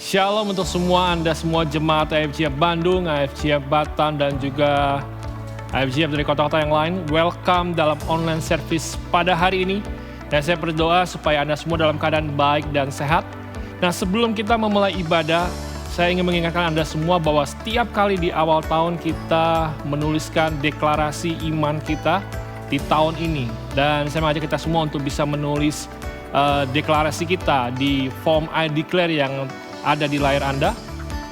Shalom untuk semua Anda semua jemaat IFGF Bandung, IFGF Batam dan juga IFGF dari kota-kota yang lain. Welcome dalam online service pada hari ini. Dan saya berdoa supaya Anda semua dalam keadaan baik dan sehat. Nah, sebelum kita memulai ibadah, saya ingin mengingatkan Anda semua bahwa setiap kali di awal tahun kita menuliskan deklarasi iman kita di tahun ini. Dan saya mengajak kita semua untuk bisa menulis deklarasi kita di form I declare yang ada di layar Anda.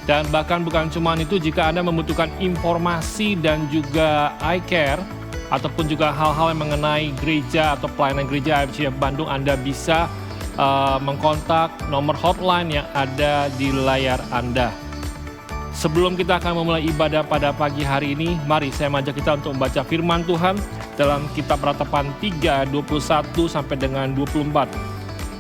Dan bahkan bukan cuma itu, jika Anda membutuhkan informasi dan juga I care ataupun juga hal-hal yang mengenai gereja atau pelayanan gereja IFGF Bandung, Anda bisa mengkontak nomor hotline yang ada di layar Anda. Sebelum kita akan memulai ibadah pada pagi hari ini, mari saya mengajak kita untuk membaca firman Tuhan dalam kitab Ratapan 3, 21 sampai dengan 24.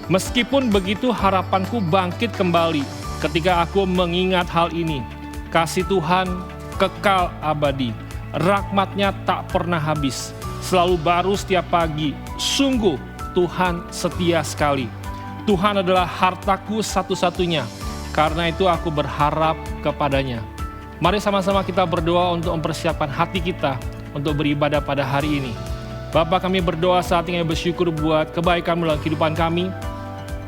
Meskipun begitu harapanku bangkit kembali ketika aku mengingat hal ini. Kasih Tuhan kekal abadi, rahmat-Nya tak pernah habis, selalu baru setiap pagi. Sungguh Tuhan setia sekali. Tuhan adalah hartaku satu-satunya, karena itu aku berharap kepadanya. Mari sama-sama kita berdoa untuk mempersiapkan hati kita untuk beribadah pada hari ini. Bapa, kami berdoa saat ini, bersyukur buat kebaikan-Mu dalam kehidupan kami.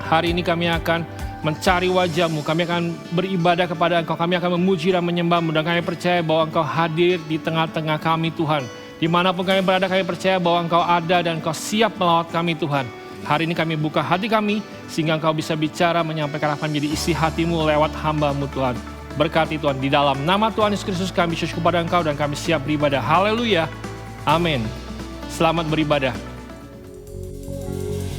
Hari ini kami akan mencari wajah-Mu, kami akan beribadah kepada Engkau, kami akan memuji dan menyembah-Mu, dan kami percaya bahwa Engkau hadir di tengah-tengah kami Tuhan. Dimanapun kami berada, kami percaya bahwa Engkau ada dan Engkau siap melawat kami Tuhan. Hari ini kami buka hati kami, sehingga Engkau bisa bicara, menyampaikan apa yang menjadi isi hati-Mu lewat hamba-Mu Tuhan. Berkati Tuhan, di dalam nama Tuhan Yesus Kristus kami bersyukur kepada Engkau dan kami siap beribadah. Haleluya, amin. Selamat beribadah.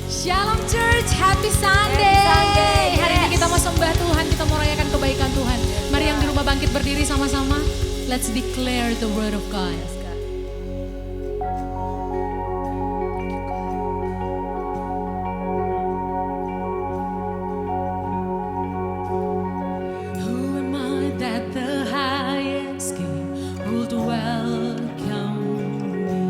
Shalom Church, Happy Sunday. Hari ini kita mau sembah Tuhan, kita mau rayakan kebaikan Tuhan. Mari yang di rumah bangkit berdiri sama-sama. Let's declare the word of God. Who am I that the highest King would welcome me?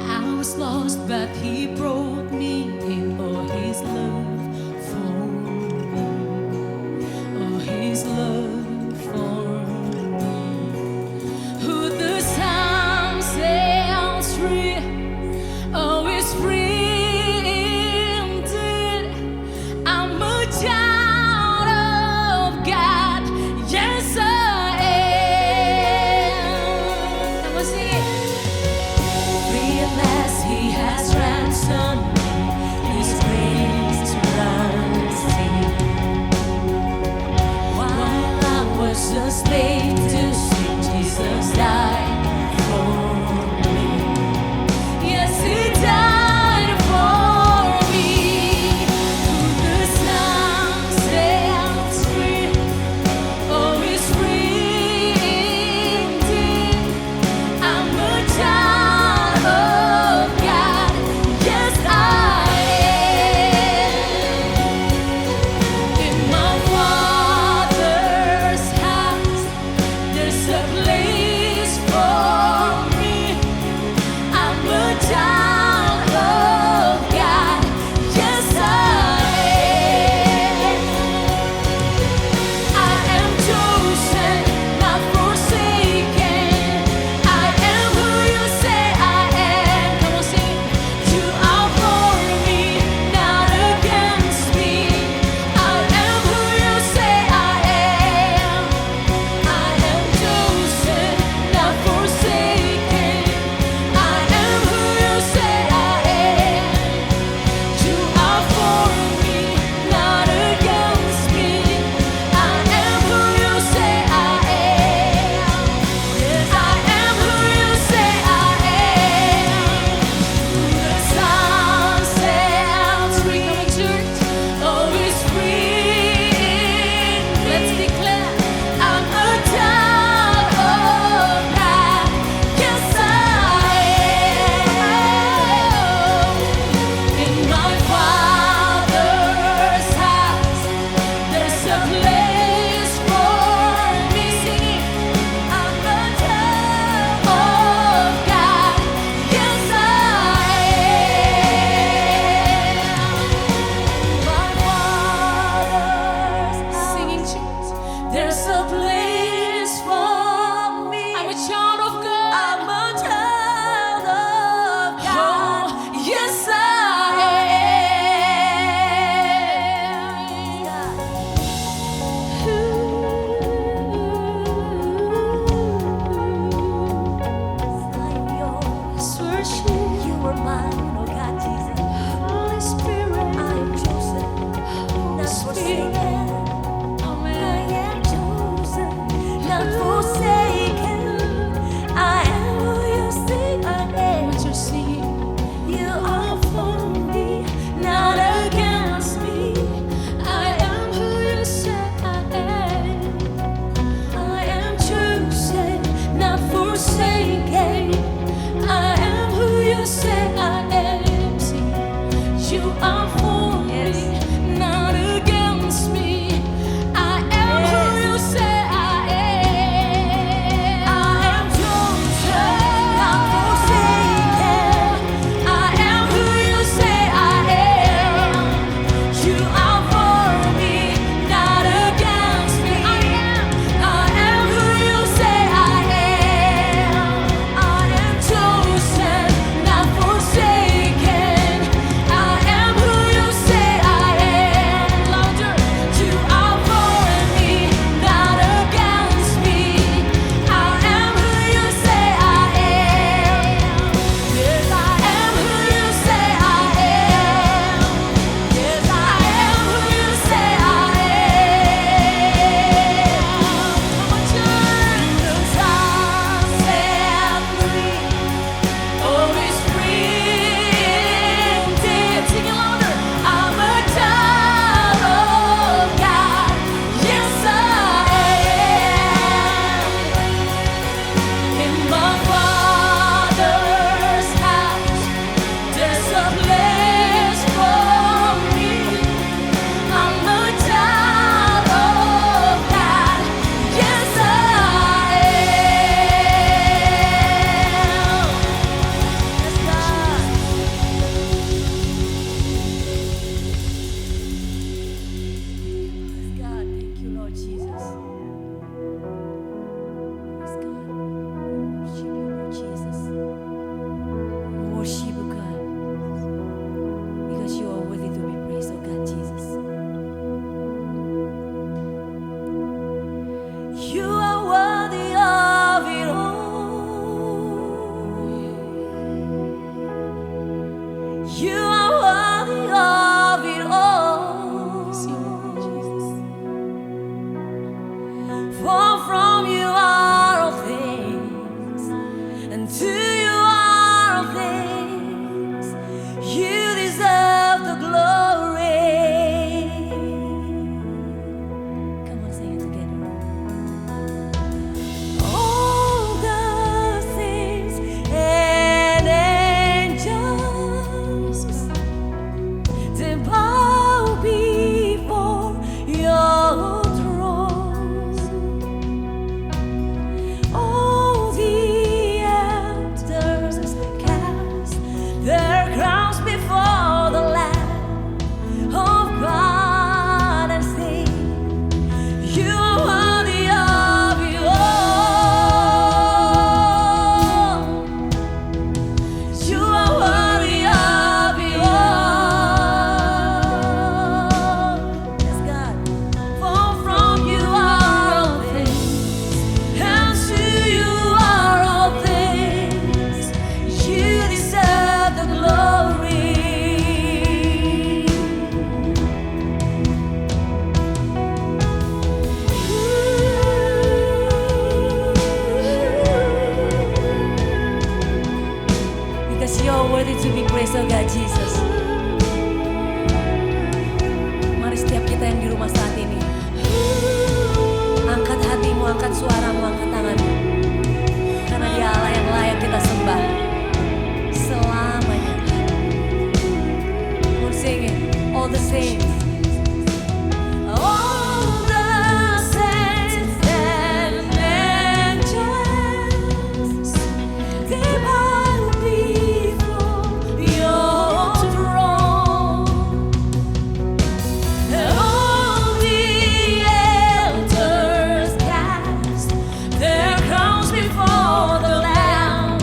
I was lost but He brought me in. Oh, His love for me. Oh, His love for me. Who the Son sets free, oh, is free indeed. I'm a child of God, yes I am. Come on, sing it. Free at last, He has ransomed me. His grace were mine, oh God Jesus. Holy Spirit. I am chosen, not forsaken. I am chosen, not forsaken. I am who you say I am. What's your singing? You are for me, not against me. I am who you say I am. I am chosen, not forsaken. I am who you say I am. Sing. You are for me, not against me. I am who you say I am. I am chosen, not forsaken. I am who you say I am. You are for me, not against me. I am who you say I am. I am chosen, not forsaken. I am who you say I am. Louder. You are for me, not against me. I am who you say I am. Yes, I am who you say I am. yes, I am who you say I am. Come on, church. Cause I'm set free. Oh, it's free. Sing it louder. I'm a child of God. Yes, I am. In my Father's house, there's a place for me. I'm a child of God. Yes, I am. Yes, God. Yes, God. Thank you, Lord Jesus. Yes, God. We worship you, Lord Jesus. We worship you, God. Because you are worthy to be praised, oh God, Jesus. You are worthy of it all. You are worthy of it all. Jesus. For from you are all things, and to you are all things. You deserve the glory. Come on, sing it together. All the saints and angels, they bow before your throne. All the elders cast their crowns before the Lamb of God and sing, you are worthy of it all. You are worthy of it all. Yes, God. For from you are all things, and to you are all things. You deserve the glory. Because you are worthy to be praised, oh God, Jesus. Mari setiap kita yang di rumah saat ini, angkat hatimu, angkat suaramu, angkat tanganmu. Karena dia Allah yang layak kita sembah selamanya. We're singing all the saints. All the saints and angels, they bow before your throne. And all the elders cast their crowns before the Lamb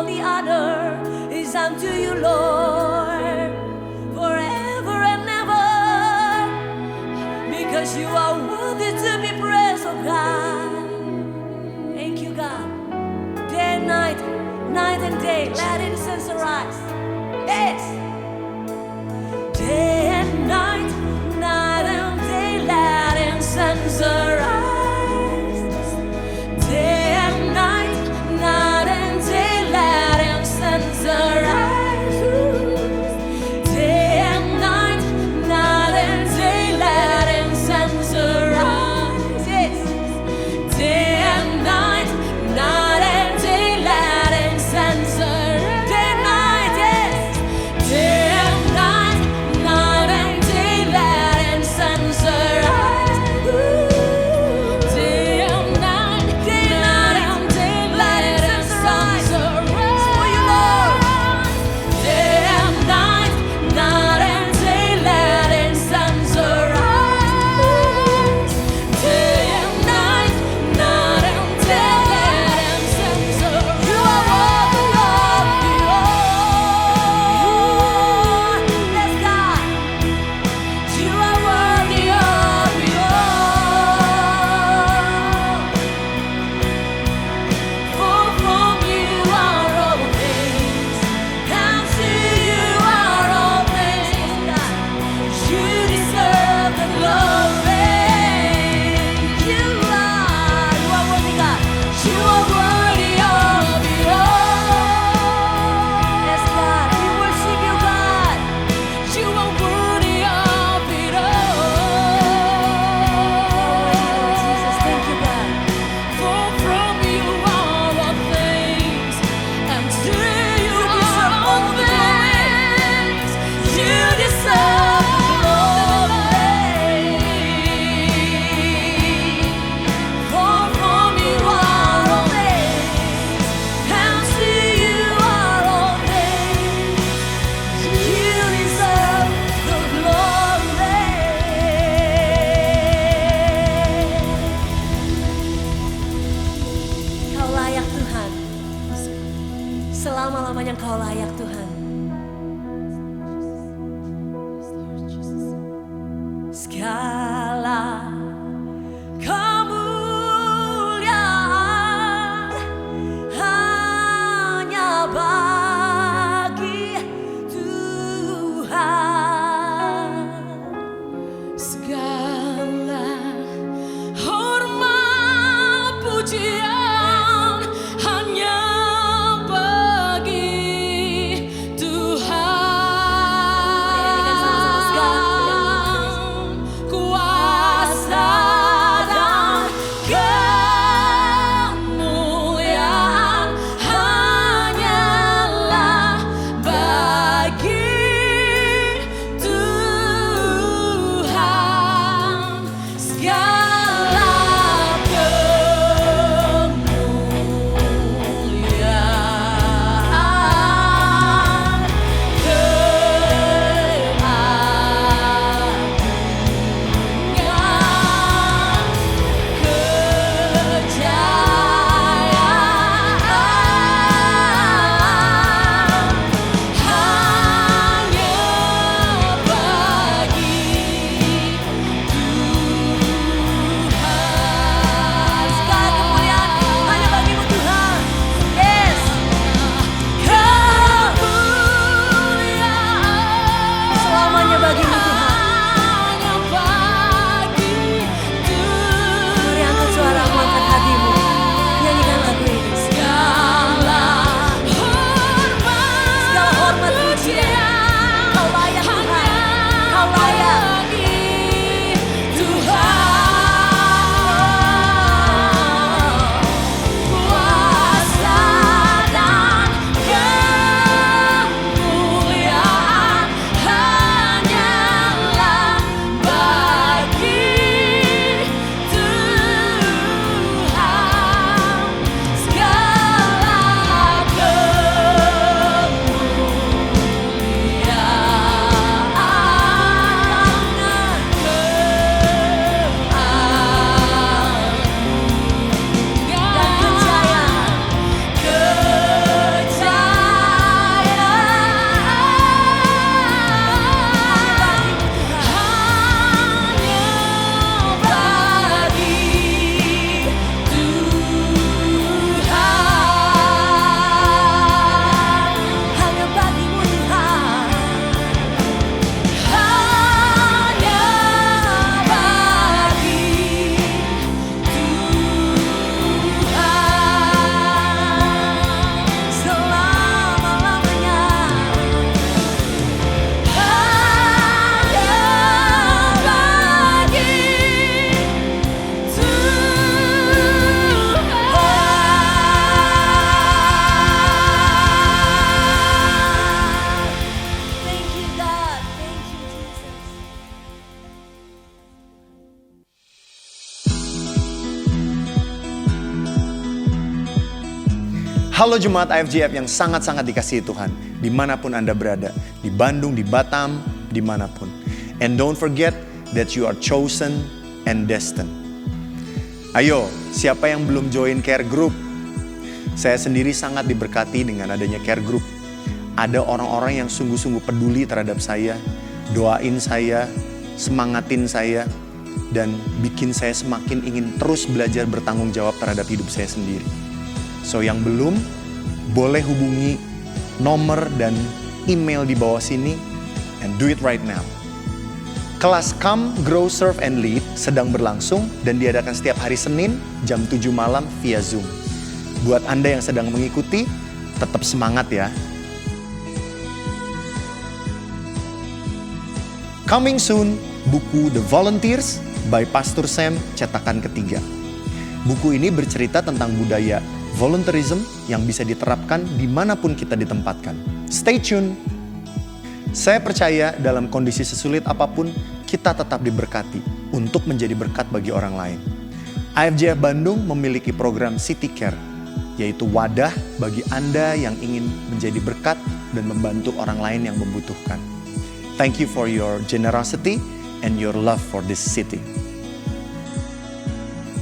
all the honor is unto you, Lord, forever and ever, because you are worthy to be praised, oh God. Thank you, God. Day and night, night and day, let incense arise. Yes. Day and night, night and day, let incense arise. Day and night, night and day, let incense arise. Day and night, night and day, let incense arise. Yes. Day and night, night and day, let incense arise. Day and night, yes. Day and night, night and day, let incense arise. Day and night, night and day, let incense arise. For you, Lord. Day and night, night and day, let incense arise. Day and night, night and day, let incense arise. You are worthy of the all. Yes, God. You are worthy of the all. For from you are all things, and to you are all things. You deserve the glory. You are worthy, God. You are worthy of the all. Yes, God. We worship you, God. You are worthy of it all. Jesus, thank you, God. For from you are all things, and to you are all things. You deserve glory. For from you are all things, and to you are all things. You deserve the glory. Kau layak, Tuhan. Selama-lamanya Kau layak, Tuhan. Segala kemuliaan hanya bagi Tuhan. Segala hormat pujian hanya bagi Halo Jemaat IFGF yang sangat-sangat dikasihi Tuhan, dimanapun Anda berada, di Bandung, di Batam, dimanapun. And don't forget that you are chosen and destined. Ayo, siapa yang belum join care group? Saya sendiri sangat diberkati dengan adanya care group. Ada orang-orang yang sungguh-sungguh peduli terhadap saya, doain saya, semangatin saya, dan bikin saya semakin ingin terus belajar bertanggung jawab terhadap hidup saya sendiri. So yang belum, boleh hubungi nomor dan email di bawah sini and do it right now. Kelas Come, Grow, Serve, and Lead sedang berlangsung dan diadakan setiap hari Senin jam 7 malam via Zoom. Buat Anda yang sedang mengikuti, tetap semangat ya. Coming soon, buku The Volunteers by Pastor Sam, cetakan ketiga. Buku ini bercerita tentang budaya volunteerism yang bisa diterapkan dimanapun kita ditempatkan. Stay tune! Saya percaya dalam kondisi sesulit apapun, kita tetap diberkati untuk menjadi berkat bagi orang lain. IFGF Bandung memiliki program City Care, yaitu wadah bagi Anda yang ingin menjadi berkat dan membantu orang lain yang membutuhkan. Thank you for your generosity and your love for this city.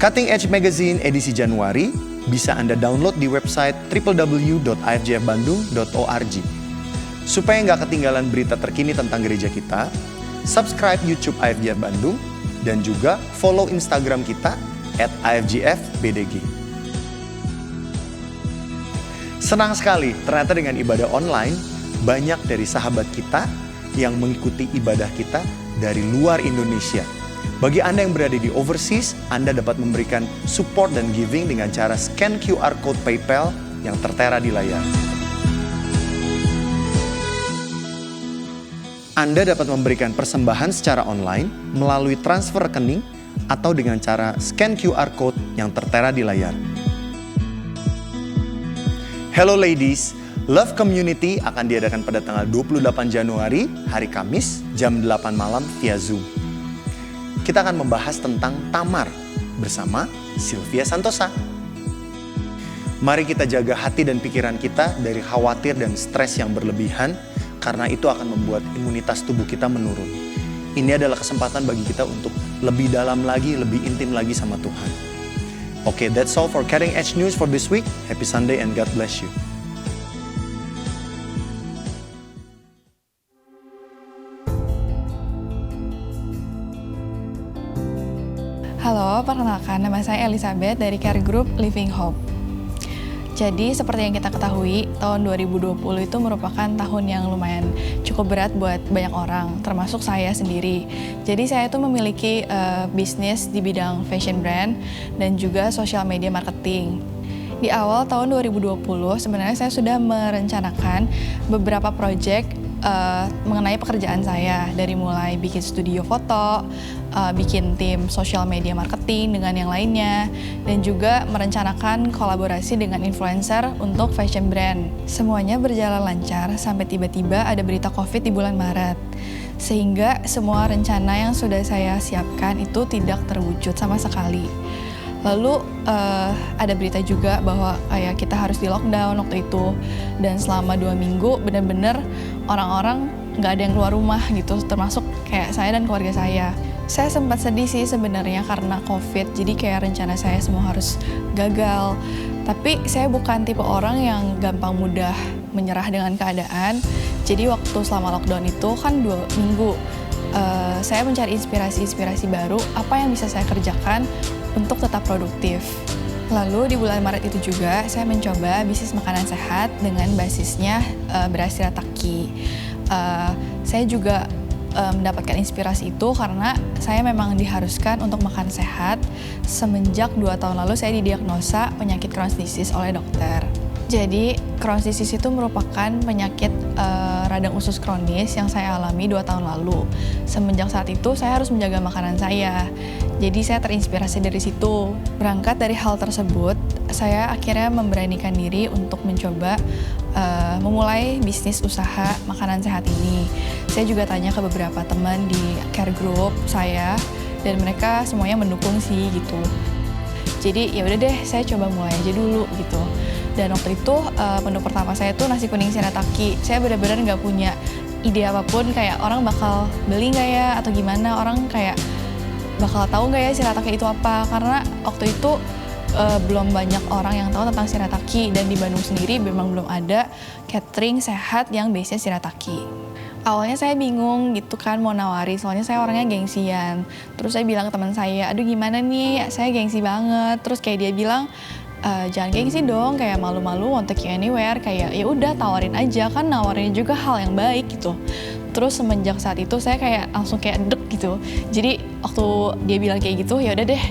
Cutting Edge Magazine edisi Januari bisa Anda download di website www.ifgfbandung.org. Supaya nggak ketinggalan berita terkini tentang gereja kita, subscribe YouTube IFGF Bandung dan juga follow Instagram kita @IFGFBDG. Senang sekali, ternyata dengan ibadah online, banyak dari sahabat kita yang mengikuti ibadah kita dari luar Indonesia. Bagi Anda yang berada di overseas, Anda dapat memberikan support dan giving dengan cara scan QR Code PayPal yang tertera di layar. Anda dapat memberikan persembahan secara online melalui transfer rekening atau dengan cara scan QR Code yang tertera di layar. Hello ladies, Love Community akan diadakan pada tanggal 28 Januari, hari Kamis, jam 8 malam via Zoom. Kita akan membahas tentang Tamar bersama Sylvia Santosa. Mari kita jaga hati dan pikiran kita dari khawatir dan stres yang berlebihan, karena itu akan membuat imunitas tubuh kita menurun. Ini adalah kesempatan bagi kita untuk lebih dalam lagi, lebih intim lagi sama Tuhan. Okay, that's all for Cutting Edge News for this week. Happy Sunday and God bless you. Halo, perkenalkan nama saya Elizabeth dari Care Group Living Hope. Jadi seperti yang kita ketahui, tahun 2020 itu merupakan tahun yang lumayan cukup berat buat banyak orang, termasuk saya sendiri. Jadi saya itu memiliki bisnis di bidang fashion brand dan juga social media marketing. Di awal tahun 2020 sebenarnya saya sudah merencanakan beberapa proyek mengenai pekerjaan saya, dari mulai bikin studio foto, bikin tim social media marketing dengan yang lainnya, dan juga merencanakan kolaborasi dengan influencer untuk fashion brand. Semuanya berjalan lancar sampai tiba-tiba ada berita COVID di bulan Maret. Sehingga semua rencana yang sudah saya siapkan itu tidak terwujud sama sekali. Lalu ada berita juga bahwa kayak kita harus di lockdown waktu itu, dan selama 2 minggu benar-benar orang-orang nggak ada yang keluar rumah gitu, termasuk kayak saya dan keluarga saya. Saya sempat sedih sih sebenarnya karena COVID, jadi kayak rencana saya semua harus gagal. Tapi saya bukan tipe orang yang gampang mudah menyerah dengan keadaan. Jadi waktu selama lockdown itu kan 2 minggu, saya mencari inspirasi baru, apa yang bisa saya kerjakan untuk tetap produktif. Lalu di bulan Maret itu juga saya mencoba bisnis makanan sehat dengan basisnya beras shirataki. Saya juga mendapatkan inspirasi itu karena saya memang diharuskan untuk makan sehat semenjak 2 tahun lalu saya didiagnosa penyakit Crohn's disease oleh dokter. Jadi Crohn's disease itu merupakan penyakit radang usus kronis yang saya alami 2 tahun lalu. Semenjak saat itu saya harus menjaga makanan saya. Jadi saya terinspirasi dari situ. Berangkat dari hal tersebut, saya akhirnya memberanikan diri untuk mencoba memulai bisnis usaha makanan sehat ini. Saya juga tanya ke beberapa teman di care group saya, dan mereka semuanya mendukung sih gitu. Jadi ya udah deh, saya coba mulai aja dulu gitu. Dan waktu itu menu pertama saya tuh nasi kuning shirataki. Saya benar-benar nggak punya ide apapun, kayak orang bakal beli nggak ya atau gimana, orang kayak bakal tahu nggak ya shirataki itu apa. Karena waktu itu belum banyak orang yang tahu tentang shirataki, dan di Bandung sendiri memang belum ada catering sehat yang base-nya shirataki. Awalnya saya bingung gitu kan mau nawarin, soalnya saya orangnya gengsian. Terus saya bilang ke teman saya, aduh gimana nih, saya gengsi banget. Terus kayak dia bilang, jangan gengsi dong, kayak malu-malu, won't take you anywhere. Kayak ya udah tawarin aja, kan nawarin juga hal yang baik gitu. Terus semenjak saat itu saya kayak langsung kayak dek gitu. Jadi waktu dia bilang kayak gitu, ya udah deh,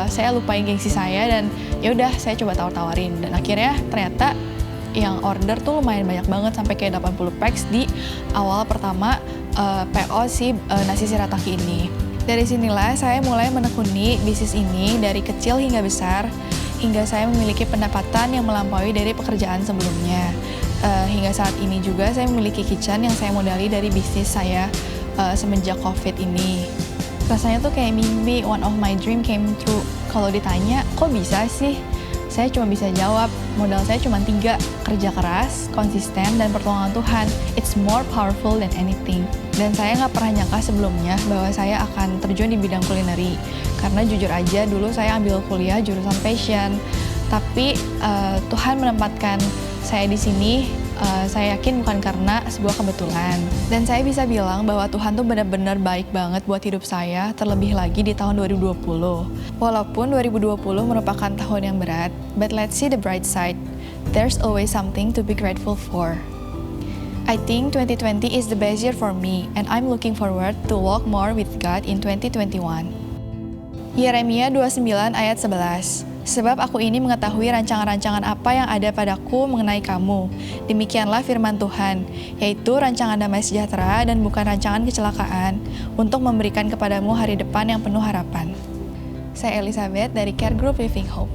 saya lupain gengsi saya dan ya udah saya coba tawar-tawarin. Dan akhirnya ternyata yang order tuh lumayan banyak banget, sampai kayak 80 packs di awal pertama PO si nasi shirataki ini. Dari sinilah saya mulai menekuni bisnis ini dari kecil hingga besar, hingga saya memiliki pendapatan yang melampaui dari pekerjaan sebelumnya. Hingga saat ini juga saya memiliki kitchen yang saya modali dari bisnis saya semenjak COVID ini. Rasanya tuh kayak mimpi, one of my dream came true. Kalau ditanya, kok bisa sih? Saya cuma bisa jawab, modal saya cuma 3, kerja keras, konsisten, dan pertolongan Tuhan. It's more powerful than anything. Dan saya nggak pernah nyangka sebelumnya bahwa saya akan terjun di bidang kulineri. Karena jujur aja, dulu saya ambil kuliah jurusan fashion. Tapi Tuhan menempatkan saya di sini, saya yakin bukan karena sebuah kebetulan. Dan saya bisa bilang bahwa Tuhan tuh benar-benar baik banget buat hidup saya, terlebih lagi di tahun 2020. Walaupun 2020 merupakan tahun yang berat, but let's see the bright side. There's always something to be grateful for. I think 2020 is the best year for me, and I'm looking forward to walk more with God in 2021. Yeremia 29 ayat 11. Sebab aku ini mengetahui rancangan-rancangan apa yang ada padaku mengenai kamu. Demikianlah firman Tuhan, yaitu rancangan damai sejahtera dan bukan rancangan kecelakaan, untuk memberikan kepadamu hari depan yang penuh harapan. Saya Elizabeth dari Care Group Living Hope.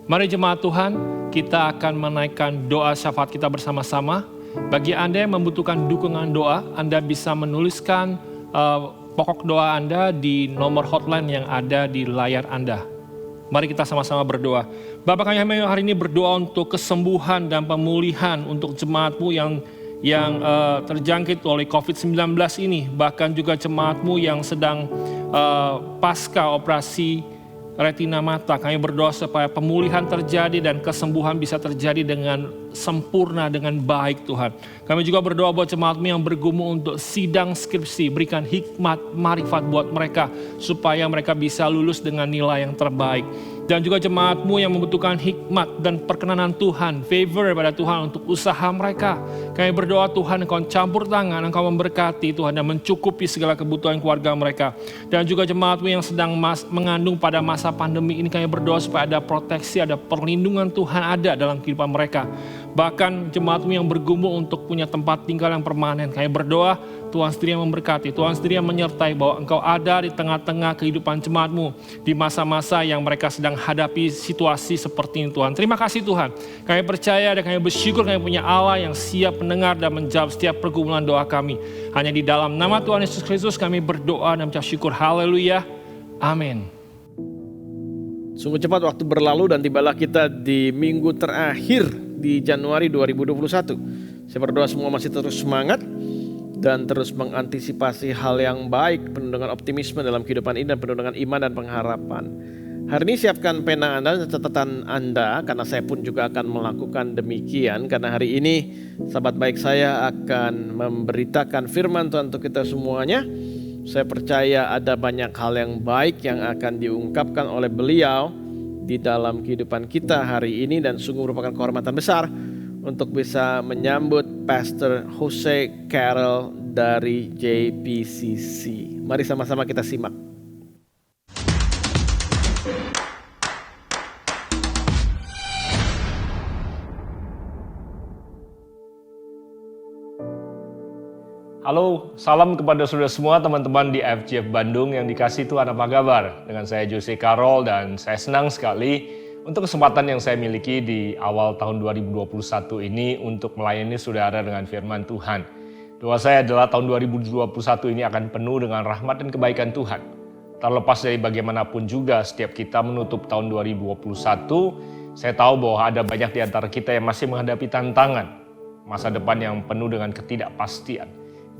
Mari jemaat Tuhan, kita akan menaikkan doa syafaat kita bersama-sama. Bagi Anda yang membutuhkan dukungan doa, Anda bisa menuliskan pokok doa Anda di nomor hotline yang ada di layar Anda. Mari kita sama-sama berdoa. Bapak kami hari ini berdoa untuk kesembuhan dan pemulihan untuk jemaat-Mu yang terjangkit oleh COVID-19 ini. Bahkan juga jemaat-Mu yang sedang pasca operasi retina mata. Kami berdoa supaya pemulihan terjadi dan kesembuhan bisa terjadi dengan sempurna, dengan baik Tuhan. Kami juga berdoa buat jemaat-Mu yang bergumul untuk sidang skripsi. Berikan hikmat, marifat buat mereka supaya mereka bisa lulus dengan nilai yang terbaik. Dan juga jemaat-Mu yang membutuhkan hikmat dan perkenanan Tuhan, favor pada Tuhan untuk usaha mereka. Kami berdoa Tuhan Engkau campur tangan, Engkau memberkati Tuhan dan mencukupi segala kebutuhan keluarga mereka. Dan juga jemaat-Mu yang sedang mengandung pada masa pandemi ini, kami berdoa supaya ada proteksi, ada perlindungan Tuhan ada dalam kehidupan mereka. Bahkan jemaat-Mu yang bergumul untuk punya tempat tinggal yang permanen, kami berdoa Tuhan sendiri yang memberkati, Tuhan sendiri yang menyertai bahwa Engkau ada di tengah-tengah kehidupan jemaat-Mu di masa-masa yang mereka sedang hadapi situasi seperti ini Tuhan. Terima kasih Tuhan, kami percaya dan kami bersyukur kami punya Allah yang siap mendengar dan menjawab setiap pergumulan doa kami. Hanya di dalam nama Tuhan Yesus Kristus kami berdoa dan mengucap syukur. Haleluya. Amin. Sungguh cepat waktu berlalu dan tibalah kita di minggu terakhir di Januari 2021. Saya berdoa semua masih terus semangat dan terus mengantisipasi hal yang baik, penuh dengan optimisme dalam kehidupan ini dan penuh dengan iman dan pengharapan. Hari ini siapkan pena Anda dan catatan Anda, karena saya pun juga akan melakukan demikian. Karena hari ini sahabat baik saya akan memberitakan firman Tuhan untuk kita semuanya. Saya percaya ada banyak hal yang baik yang akan diungkapkan oleh beliau di dalam kehidupan kita hari ini. Dan sungguh merupakan kehormatan besar untuk bisa menyambut Pastor Jose Carroll dari JPCC. Mari sama-sama kita simak. Halo, salam kepada saudara semua teman-teman di FGF Bandung yang dikasihi Tuhan, apa kabar? Dengan saya Jose Carroll dan saya senang sekali untuk kesempatan yang saya miliki di awal tahun 2021 ini untuk melayani saudara dengan firman Tuhan. Doa saya adalah tahun 2021 ini akan penuh dengan rahmat dan kebaikan Tuhan. Terlepas dari bagaimanapun juga setiap kita menutup tahun 2021, saya tahu bahwa ada banyak di antara kita yang masih menghadapi tantangan masa depan yang penuh dengan ketidakpastian.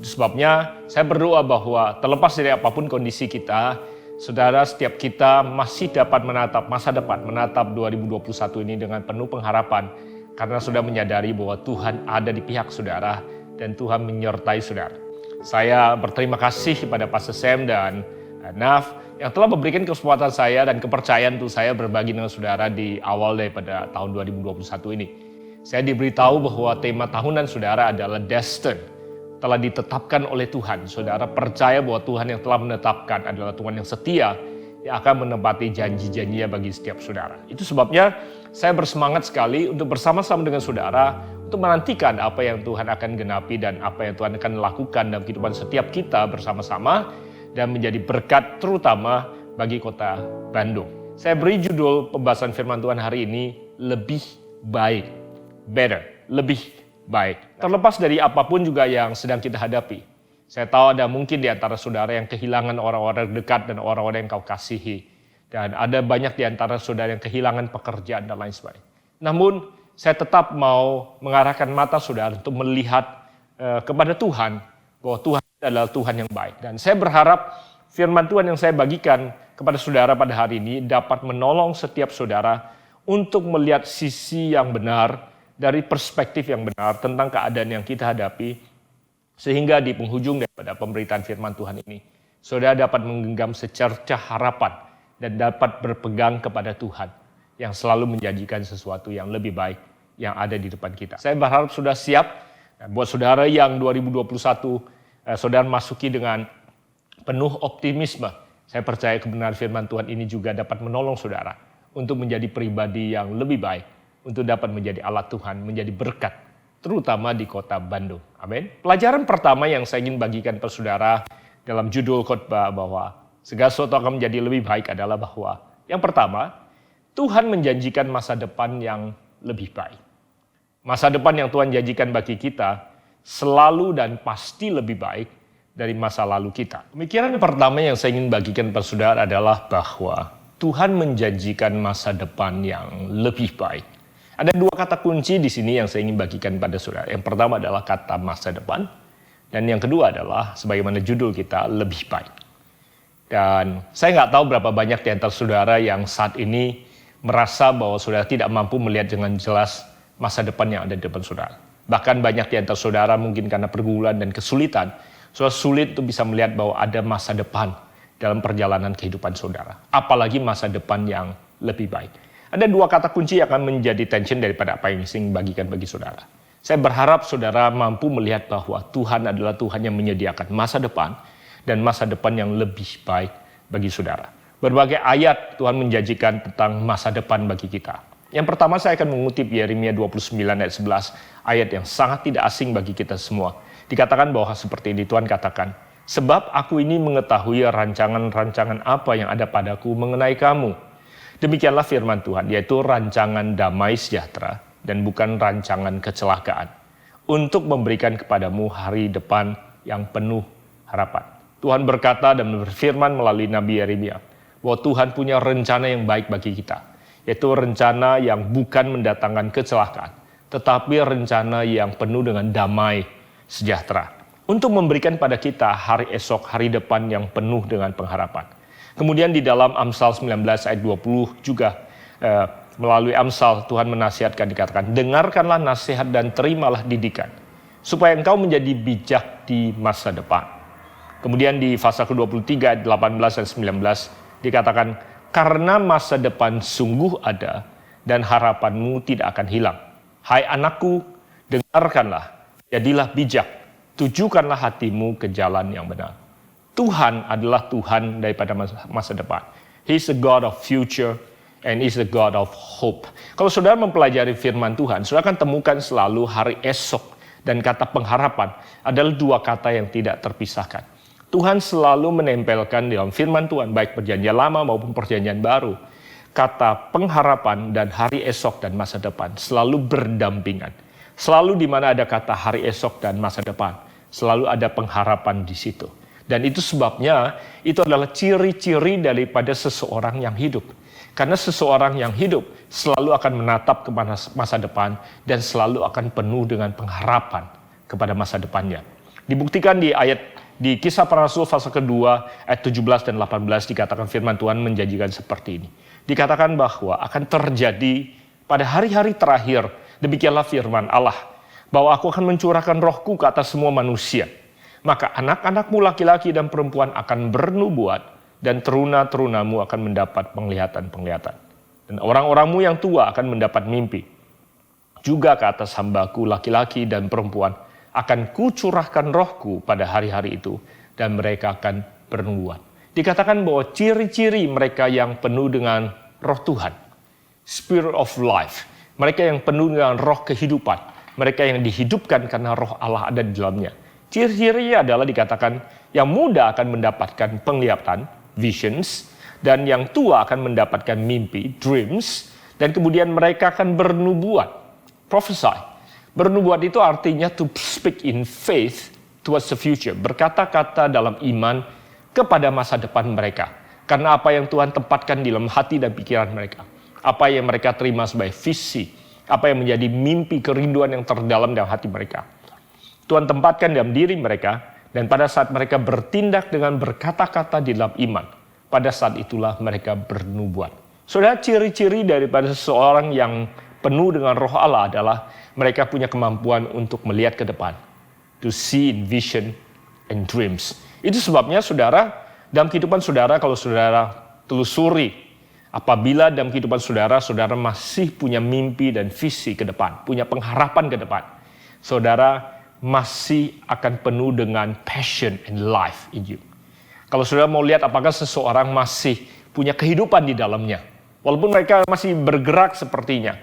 Itu sebabnya saya berdoa bahwa terlepas dari apapun kondisi kita, saudara, setiap kita masih dapat menatap masa depan, menatap 2021 ini dengan penuh pengharapan karena sudah menyadari bahwa Tuhan ada di pihak saudara dan Tuhan menyertai saudara. Saya berterima kasih kepada Pastor Sam dan Naf yang telah memberikan kesempatan saya dan kepercayaan untuk saya berbagi dengan saudara di awal daripada tahun 2021 ini. Saya diberitahu bahwa tema tahunan saudara adalah Destined, telah ditetapkan oleh Tuhan. Saudara percaya bahwa Tuhan yang telah menetapkan adalah Tuhan yang setia, yang akan menepati janji-janjinya bagi setiap saudara. Itu sebabnya saya bersemangat sekali untuk bersama-sama dengan saudara untuk menantikan apa yang Tuhan akan genapi dan apa yang Tuhan akan lakukan dalam kehidupan setiap kita bersama-sama dan menjadi berkat terutama bagi kota Bandung. Saya beri judul pembahasan firman Tuhan hari ini, lebih baik, better, lebih baik. Terlepas dari apapun juga yang sedang kita hadapi, saya tahu ada mungkin di antara saudara yang kehilangan orang-orang dekat dan orang-orang yang kau kasihi. Dan ada banyak di antara saudara yang kehilangan pekerjaan dan lain sebagainya. Namun saya tetap mau mengarahkan mata saudara untuk melihat kepada Tuhan, bahwa Tuhan adalah Tuhan yang baik. Dan saya berharap firman Tuhan yang saya bagikan kepada saudara pada hari ini dapat menolong setiap saudara untuk melihat sisi yang benar, dari perspektif yang benar tentang keadaan yang kita hadapi, sehingga di penghujung daripada pemberitaan firman Tuhan ini, saudara dapat menggenggam secercah harapan dan dapat berpegang kepada Tuhan yang selalu menjanjikan sesuatu yang lebih baik yang ada di depan kita. Saya berharap sudah siap. Dan buat saudara yang 2021, saudara masuki dengan penuh optimisme. Saya percaya kebenaran firman Tuhan ini juga dapat menolong saudara untuk menjadi pribadi yang lebih baik, untuk dapat menjadi alat Tuhan, menjadi berkat, terutama di kota Bandung. Amin. Pelajaran pertama yang saya ingin bagikan kepada saudara dalam judul khotbah bahwa segala sesuatu akan menjadi lebih baik adalah bahwa yang pertama, Tuhan menjanjikan masa depan yang lebih baik. Masa depan yang Tuhan janjikan bagi kita selalu dan pasti lebih baik dari masa lalu kita. Pemikiran pertama yang saya ingin bagikan kepada saudara adalah bahwa Tuhan menjanjikan masa depan yang lebih baik. Ada dua kata kunci di sini yang saya ingin bagikan pada saudara. Yang pertama adalah kata masa depan, dan yang kedua adalah sebagaimana judul kita, lebih baik. Dan saya nggak tahu berapa banyak di antara saudara yang saat ini merasa bahwa saudara tidak mampu melihat dengan jelas masa depan yang ada di depan saudara. Bahkan banyak di antara saudara mungkin karena pergumulan dan kesulitan, saudara sulit untuk bisa melihat bahwa ada masa depan dalam perjalanan kehidupan saudara. Apalagi masa depan yang lebih baik. Ada dua kata kunci yang akan menjadi tension daripada apa yang saya ingin bagikan bagi saudara. Saya berharap saudara mampu melihat bahwa Tuhan adalah Tuhan yang menyediakan masa depan dan masa depan yang lebih baik bagi saudara. Berbagai ayat Tuhan menjanjikan tentang masa depan bagi kita. Yang pertama saya akan mengutip Yeremia 29 ayat 11, ayat yang sangat tidak asing bagi kita semua. Dikatakan bahwa seperti ini, Tuhan katakan, sebab aku ini mengetahui rancangan-rancangan apa yang ada padaku mengenai kamu. Demikianlah firman Tuhan, yaitu rancangan damai sejahtera dan bukan rancangan kecelakaan, untuk memberikan kepadamu hari depan yang penuh harapan. Tuhan berkata dan berfirman melalui Nabi Yeremia bahwa Tuhan punya rencana yang baik bagi kita, yaitu rencana yang bukan mendatangkan kecelakaan, tetapi rencana yang penuh dengan damai sejahtera, untuk memberikan pada kita hari esok, hari depan yang penuh dengan pengharapan. Kemudian di dalam Amsal 19 ayat 20 juga melalui Amsal Tuhan menasihatkan, dikatakan, dengarkanlah nasihat dan terimalah didikan, supaya engkau menjadi bijak di masa depan. Kemudian di pasal ke-23 ayat 18 dan 19 dikatakan, karena masa depan sungguh ada dan harapanmu tidak akan hilang. Hai anakku, dengarkanlah, jadilah bijak, tujukanlah hatimu ke jalan yang benar. Tuhan adalah Tuhan daripada masa depan. He is the God of future and He is the God of hope. Kalau saudara mempelajari firman Tuhan, saudara akan temukan selalu hari esok dan kata pengharapan adalah dua kata yang tidak terpisahkan. Tuhan selalu menempelkan dalam firman Tuhan, baik perjanjian lama maupun perjanjian baru, kata pengharapan dan hari esok dan masa depan selalu berdampingan. Selalu di mana ada kata hari esok dan masa depan, selalu ada pengharapan di situ. Dan itu sebabnya itu adalah ciri-ciri daripada seseorang yang hidup. Karena seseorang yang hidup selalu akan menatap ke masa depan dan selalu akan penuh dengan pengharapan kepada masa depannya. Dibuktikan di Kisah Para Rasul pasal kedua ayat 17 dan 18 dikatakan firman Tuhan menjanjikan seperti ini. Dikatakan bahwa akan terjadi pada hari-hari terakhir, demikianlah firman Allah, bahwa aku akan mencurahkan rohku ke atas semua manusia. Maka anak-anakmu laki-laki dan perempuan akan bernubuat, dan teruna-terunamu akan mendapat penglihatan-penglihatan. Dan orang-orangmu yang tua akan mendapat mimpi. Juga ke atas hambaku laki-laki dan perempuan akan kucurahkan rohku pada hari-hari itu, dan mereka akan bernubuat. Dikatakan bahwa ciri-ciri mereka yang penuh dengan roh Tuhan, Spirit of life, mereka yang penuh dengan roh kehidupan, mereka yang dihidupkan karena roh Allah ada di dalamnya. Ciri-cirinya adalah dikatakan yang muda akan mendapatkan penglihatan, visions, dan yang tua akan mendapatkan mimpi, dreams, dan kemudian mereka akan bernubuat, prophesy. Bernubuat itu artinya to speak in faith towards the future, berkata-kata dalam iman kepada masa depan mereka. Karena apa yang Tuhan tempatkan di dalam hati dan pikiran mereka, apa yang mereka terima sebagai visi, apa yang menjadi mimpi kerinduan yang terdalam dalam hati mereka, Tuhan tempatkan dalam diri mereka. Dan pada saat mereka bertindak dengan berkata-kata di dalam iman, pada saat itulah mereka bernubuat. Saudara, ciri-ciri daripada seseorang yang penuh dengan roh Allah adalah mereka punya kemampuan untuk melihat ke depan. To see in vision and dreams. Itu sebabnya saudara, dalam kehidupan saudara, kalau saudara telusuri, apabila dalam kehidupan saudara, saudara masih punya mimpi dan visi ke depan, punya pengharapan ke depan, saudara masih akan penuh dengan passion and life in you. Kalau saudara mau lihat apakah seseorang masih punya kehidupan di dalamnya, walaupun mereka masih bergerak sepertinya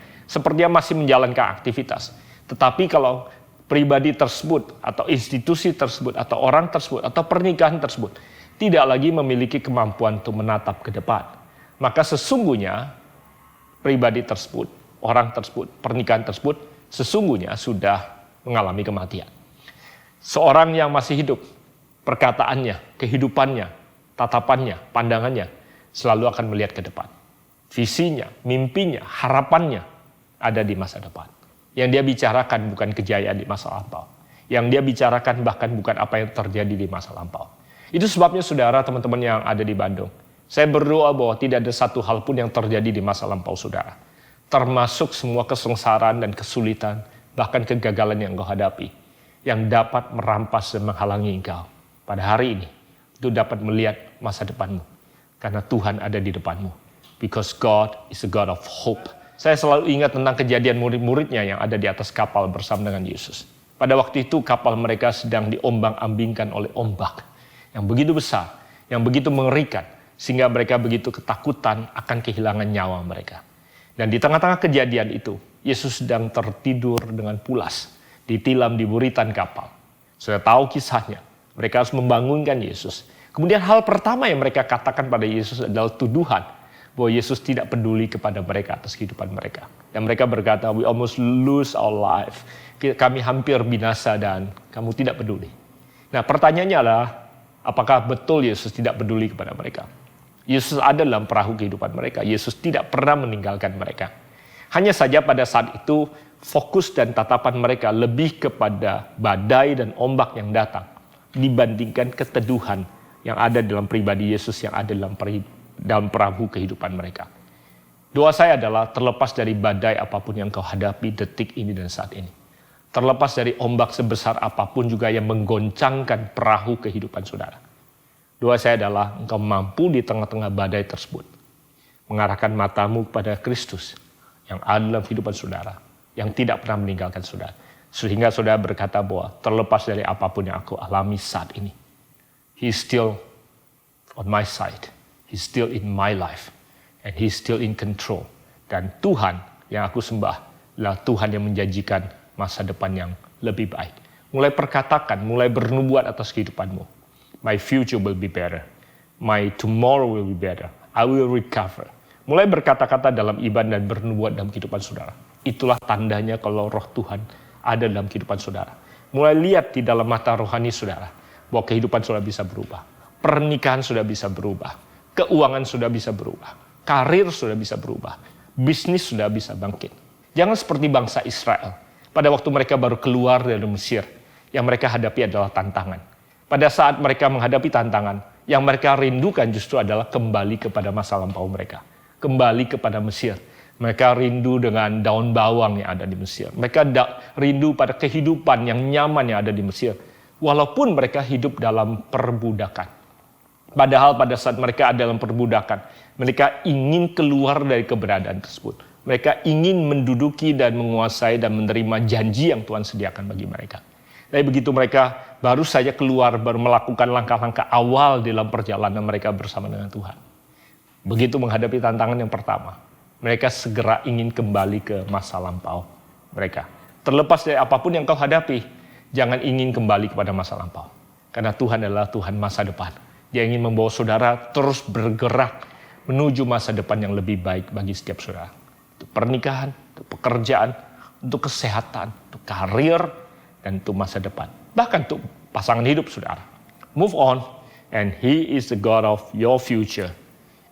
masih menjalankan aktivitas. Tetapi kalau pribadi tersebut, atau institusi tersebut, atau orang tersebut, atau pernikahan tersebut tidak lagi memiliki kemampuan untuk menatap ke depan, maka sesungguhnya pribadi tersebut, orang tersebut, pernikahan tersebut sesungguhnya sudah mengalami kematian. Seorang yang masih hidup, perkataannya, kehidupannya, tatapannya, pandangannya selalu akan melihat ke depan. Visinya, mimpinya, harapannya ada di masa depan. Yang dia bicarakan bukan kejayaan di masa lampau. Yang dia bicarakan bahkan bukan apa yang terjadi di masa lampau. Itu sebabnya saudara, teman-teman yang ada di Bandung, saya berdoa bahwa tidak ada satu hal pun yang terjadi di masa lampau saudara, termasuk semua kesengsaraan dan kesulitan, bahkan kegagalan yang engkau hadapi, yang dapat merampas dan menghalangi engkau pada hari ini, itu dapat melihat masa depanmu. Karena Tuhan ada di depanmu. Because God is a God of hope. Saya selalu ingat tentang kejadian murid-muridnya yang ada di atas kapal bersama dengan Yesus. Pada waktu itu kapal mereka sedang diombang-ambingkan oleh ombak yang begitu besar, yang begitu mengerikan, sehingga mereka begitu ketakutan akan kehilangan nyawa mereka. Dan di tengah-tengah kejadian itu, Yesus sedang tertidur dengan pulas, ditilam di buritan kapal. Sudah tahu kisahnya, mereka harus membangunkan Yesus. Kemudian hal pertama yang mereka katakan pada Yesus adalah tuduhan, bahwa Yesus tidak peduli kepada mereka atas kehidupan mereka. Dan mereka berkata, we almost lose our life. Kami hampir binasa dan kamu tidak peduli. Nah pertanyaannya adalah, apakah betul Yesus tidak peduli kepada mereka? Yesus ada dalam perahu kehidupan mereka. Yesus tidak pernah meninggalkan mereka. Hanya saja pada saat itu fokus dan tatapan mereka lebih kepada badai dan ombak yang datang dibandingkan keteduhan yang ada dalam pribadi Yesus yang ada dalam perahu kehidupan mereka. Doa saya adalah terlepas dari badai apapun yang kau hadapi detik ini dan saat ini. Terlepas dari ombak sebesar apapun juga yang menggoncangkan perahu kehidupan saudara. Doa saya adalah engkau mampu di tengah-tengah badai tersebut mengarahkan matamu kepada Kristus yang ada dalam kehidupan saudara, yang tidak pernah meninggalkan saudara. Sehingga saudara berkata bahwa terlepas dari apapun yang aku alami saat ini, He is still on my side. He's still in my life. And He's still in control. Dan Tuhan yang aku sembah adalah Tuhan yang menjanjikan masa depan yang lebih baik. Mulai perkatakan, mulai bernubuat atas kehidupanmu. My future will be better. My tomorrow will be better. I will recover. Mulai berkata-kata dalam iman dan bernubuat dalam kehidupan saudara. Itulah tandanya kalau roh Tuhan ada dalam kehidupan saudara. Mulai lihat di dalam mata rohani saudara. bahwa kehidupan sudah bisa berubah. Pernikahan sudah bisa berubah. Keuangan sudah bisa berubah. Karir sudah bisa berubah. Bisnis sudah bisa bangkit. Jangan seperti bangsa Israel. Pada waktu mereka baru keluar dari Mesir, yang mereka hadapi adalah tantangan. Pada saat mereka menghadapi tantangan, yang mereka rindukan justru adalah kembali kepada masa lampau mereka. Kembali kepada Mesir. Mereka rindu dengan daun bawang yang ada di Mesir. Mereka rindu pada kehidupan yang nyaman yang ada di Mesir. Walaupun mereka hidup dalam perbudakan. Padahal pada saat mereka ada dalam perbudakan, mereka ingin keluar dari keberadaan tersebut. Mereka ingin menduduki dan menguasai dan menerima janji yang Tuhan sediakan bagi mereka. Tapi begitu mereka baru saja keluar, baru melakukan langkah-langkah awal dalam perjalanan mereka bersama dengan Tuhan. Begitu menghadapi tantangan yang pertama, mereka segera ingin kembali ke masa lampau mereka. Terlepas dari apapun yang kau hadapi, jangan ingin kembali kepada masa lampau. Karena Tuhan adalah Tuhan masa depan. Dia ingin membawa saudara terus bergerak menuju masa depan yang lebih baik bagi setiap saudara. Untuk pernikahan, untuk pekerjaan, untuk kesehatan, untuk karir, dan untuk masa depan. Bahkan untuk pasangan hidup saudara. Move on, and He is the God of your future.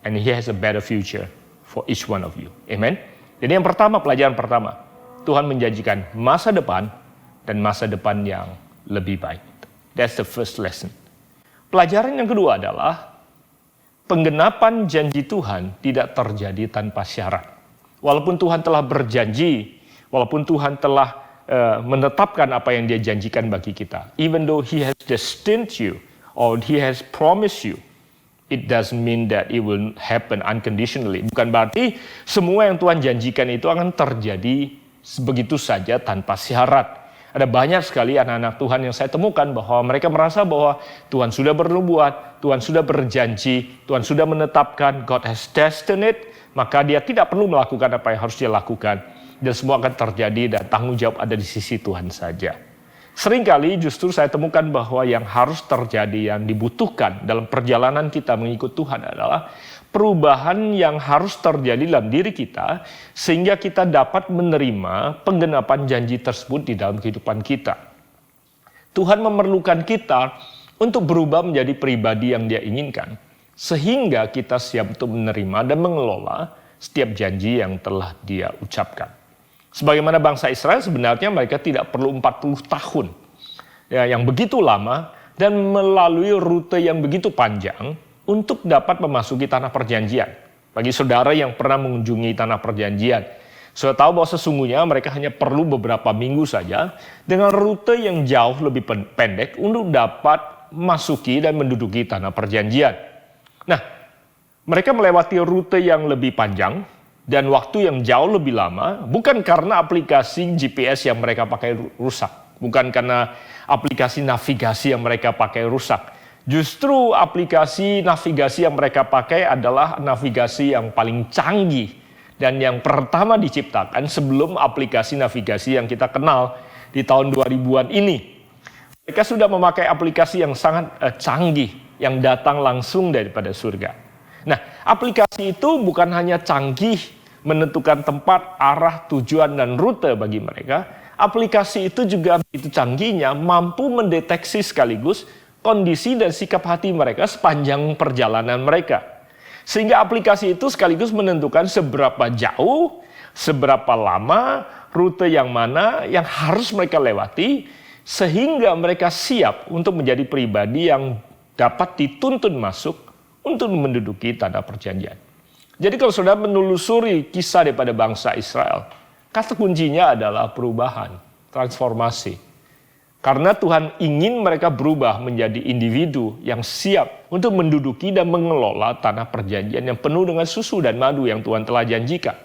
And He has a better future for each one of you. Amen. Jadi yang pertama, pelajaran pertama. Tuhan menjanjikan masa depan dan masa depan yang lebih baik. That's the first lesson. Pelajaran yang kedua adalah penggenapan janji Tuhan tidak terjadi tanpa syarat. Walaupun Tuhan telah berjanji, walaupun Tuhan telah menetapkan apa yang Dia janjikan bagi kita. Even though He has destined you or He has promised you, it doesn't mean that it will happen unconditionally. Bukan berarti semua yang Tuhan janjikan itu akan terjadi begitu saja tanpa syarat. Ada banyak sekali anak-anak Tuhan yang saya temukan bahwa mereka merasa bahwa Tuhan sudah bernubuat, Tuhan sudah berjanji, Tuhan sudah menetapkan, God has destined it, maka dia tidak perlu melakukan apa yang harus dia lakukan. Dan semua akan terjadi dan tanggung jawab ada di sisi Tuhan saja. Seringkali justru saya temukan bahwa yang harus terjadi, yang dibutuhkan dalam perjalanan kita mengikut Tuhan adalah perubahan yang harus terjadi dalam diri kita sehingga kita dapat menerima penggenapan janji tersebut di dalam kehidupan kita. Tuhan memerlukan kita untuk berubah menjadi pribadi yang Dia inginkan sehingga kita siap untuk menerima dan mengelola setiap janji yang telah Dia ucapkan. Sebagaimana bangsa Israel sebenarnya mereka tidak perlu 40 tahun yang begitu lama dan melalui rute yang begitu panjang untuk dapat memasuki tanah perjanjian. Bagi saudara yang pernah mengunjungi tanah perjanjian, sudah tahu bahwa sesungguhnya mereka hanya perlu beberapa minggu saja dengan rute yang jauh lebih pendek untuk dapat masuki dan menduduki tanah perjanjian. Nah, mereka melewati rute yang lebih panjang dan waktu yang jauh lebih lama, bukan karena aplikasi GPS yang mereka pakai rusak, bukan karena aplikasi navigasi yang mereka pakai rusak. Justru aplikasi navigasi yang mereka pakai adalah navigasi yang paling canggih dan yang pertama diciptakan sebelum aplikasi navigasi yang kita kenal di tahun 2000-an ini. Mereka sudah memakai aplikasi yang sangat canggih yang datang langsung daripada surga. Nah, aplikasi itu bukan hanya canggih menentukan tempat, arah, tujuan, dan rute bagi mereka. Aplikasi itu juga begitu canggihnya mampu mendeteksi sekaligus kondisi dan sikap hati mereka sepanjang perjalanan mereka. Sehingga aplikasi itu sekaligus menentukan seberapa jauh, seberapa lama, rute yang mana yang harus mereka lewati, sehingga mereka siap untuk menjadi pribadi yang dapat dituntun masuk untuk menduduki tanah perjanjian. Jadi kalau saudara menelusuri kisah daripada bangsa Israel, kata kuncinya adalah perubahan, transformasi. Karena Tuhan ingin mereka berubah menjadi individu yang siap untuk menduduki dan mengelola tanah perjanjian yang penuh dengan susu dan madu yang Tuhan telah janjikan.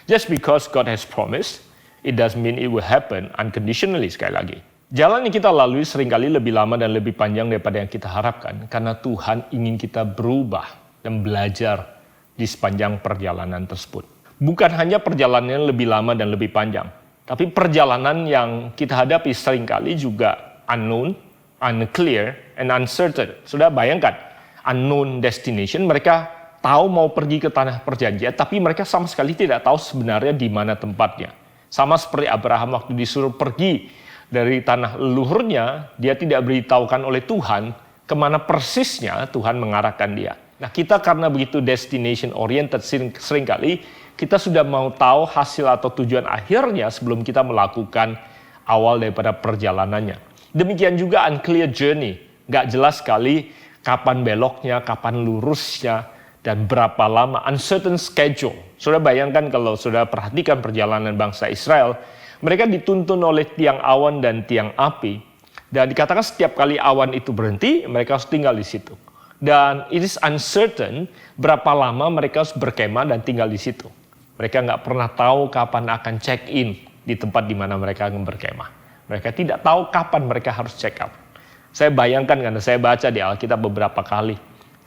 Just because God has promised, it doesn't mean it will happen unconditionally sekali lagi. Jalan yang kita lalui seringkali lebih lama dan lebih panjang daripada yang kita harapkan karena Tuhan ingin kita berubah dan belajar di sepanjang perjalanan tersebut. Bukan hanya perjalanan yang lebih lama dan lebih panjang, tapi perjalanan yang kita hadapi seringkali juga unknown, unclear, and uncertain. Sudah bayangkan, unknown destination, mereka tahu mau pergi ke tanah perjanjian, tapi mereka sama sekali tidak tahu sebenarnya di mana tempatnya. Sama seperti Abraham waktu disuruh pergi dari tanah leluhurnya, dia tidak beritahukan oleh Tuhan kemana persisnya Tuhan mengarahkan dia. Nah, kita karena begitu destination oriented, seringkali kita sudah mau tahu hasil atau tujuan akhirnya sebelum kita melakukan awal daripada perjalanannya. Demikian juga unclear journey, nggak jelas sekali kapan beloknya, kapan lurusnya, dan berapa lama, uncertain schedule. Saudara bayangkan kalau saudara perhatikan perjalanan bangsa Israel, mereka dituntun oleh tiang awan dan tiang api. Dan dikatakan setiap kali awan itu berhenti, mereka harus tinggal di situ. Dan it is uncertain berapa lama mereka harus berkemah dan tinggal di situ. Mereka nggak pernah tahu kapan akan check in di tempat di mana mereka akan berkemah. Mereka tidak tahu kapan mereka harus check out. Saya bayangkan karena saya baca di Alkitab beberapa kali.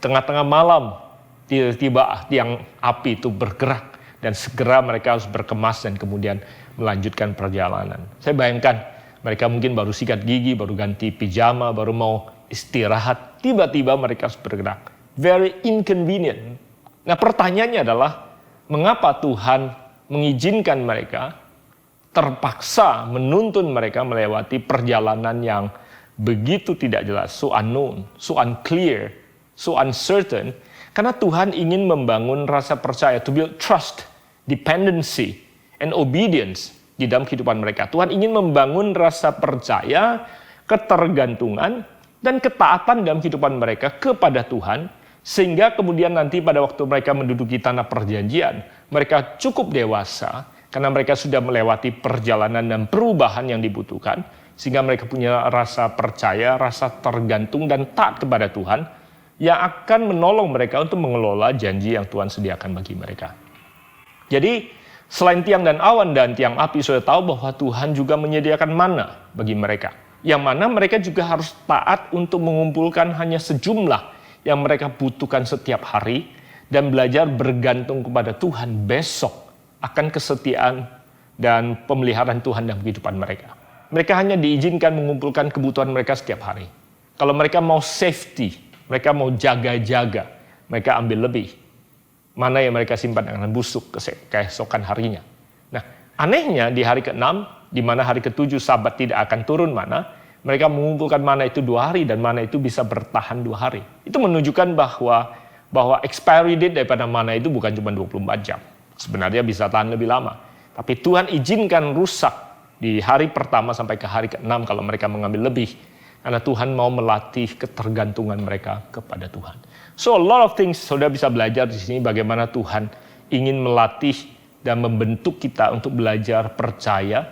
Tengah-tengah malam, tiba-tiba tiang api itu bergerak. Dan segera mereka harus berkemas dan kemudian melanjutkan perjalanan. Saya bayangkan mereka mungkin baru sikat gigi, baru ganti pijama, baru mau istirahat. Tiba-tiba mereka harus bergerak. Very inconvenient. Nah, pertanyaannya adalah, mengapa Tuhan mengizinkan mereka terpaksa menuntun mereka melewati perjalanan yang begitu tidak jelas, so unknown, so unclear, so uncertain? Karena Tuhan ingin membangun rasa percaya, to build trust, dependency, and obedience di dalam kehidupan mereka. Tuhan ingin membangun rasa percaya, ketergantungan, dan ketaatan dalam kehidupan mereka kepada Tuhan, sehingga kemudian nanti pada waktu mereka menduduki tanah perjanjian, mereka cukup dewasa, karena mereka sudah melewati perjalanan dan perubahan yang dibutuhkan, sehingga mereka punya rasa percaya, rasa tergantung, dan taat kepada Tuhan, yang akan menolong mereka untuk mengelola janji yang Tuhan sediakan bagi mereka. Jadi, selain tiang dan awan dan tiang api, sudah tahu bahwa Tuhan juga menyediakan mana bagi mereka. Yang mana mereka juga harus taat untuk mengumpulkan hanya sejumlah yang mereka butuhkan setiap hari, dan belajar bergantung kepada Tuhan besok akan kesetiaan dan pemeliharaan Tuhan dalam kehidupan mereka. Mereka hanya diizinkan mengumpulkan kebutuhan mereka setiap hari. Kalau mereka mau safety, mereka mau jaga-jaga, mereka ambil lebih. Mana yang mereka simpan akan busuk keesokan harinya. Nah, anehnya di hari ke-6, di mana hari ke-7 Sabat tidak akan turun mana, mereka mengumpulkan mana itu 2 hari dan mana itu bisa bertahan 2 hari. Itu menunjukkan bahwa expiry date daripada mana itu bukan cuma 24 jam. Sebenarnya bisa tahan lebih lama. Tapi Tuhan izinkan rusak di hari pertama sampai ke hari ke-6 kalau mereka mengambil lebih. Karena Tuhan mau melatih ketergantungan mereka kepada Tuhan. So a lot of things saudara bisa belajar di sini bagaimana Tuhan ingin melatih dan membentuk kita untuk belajar percaya,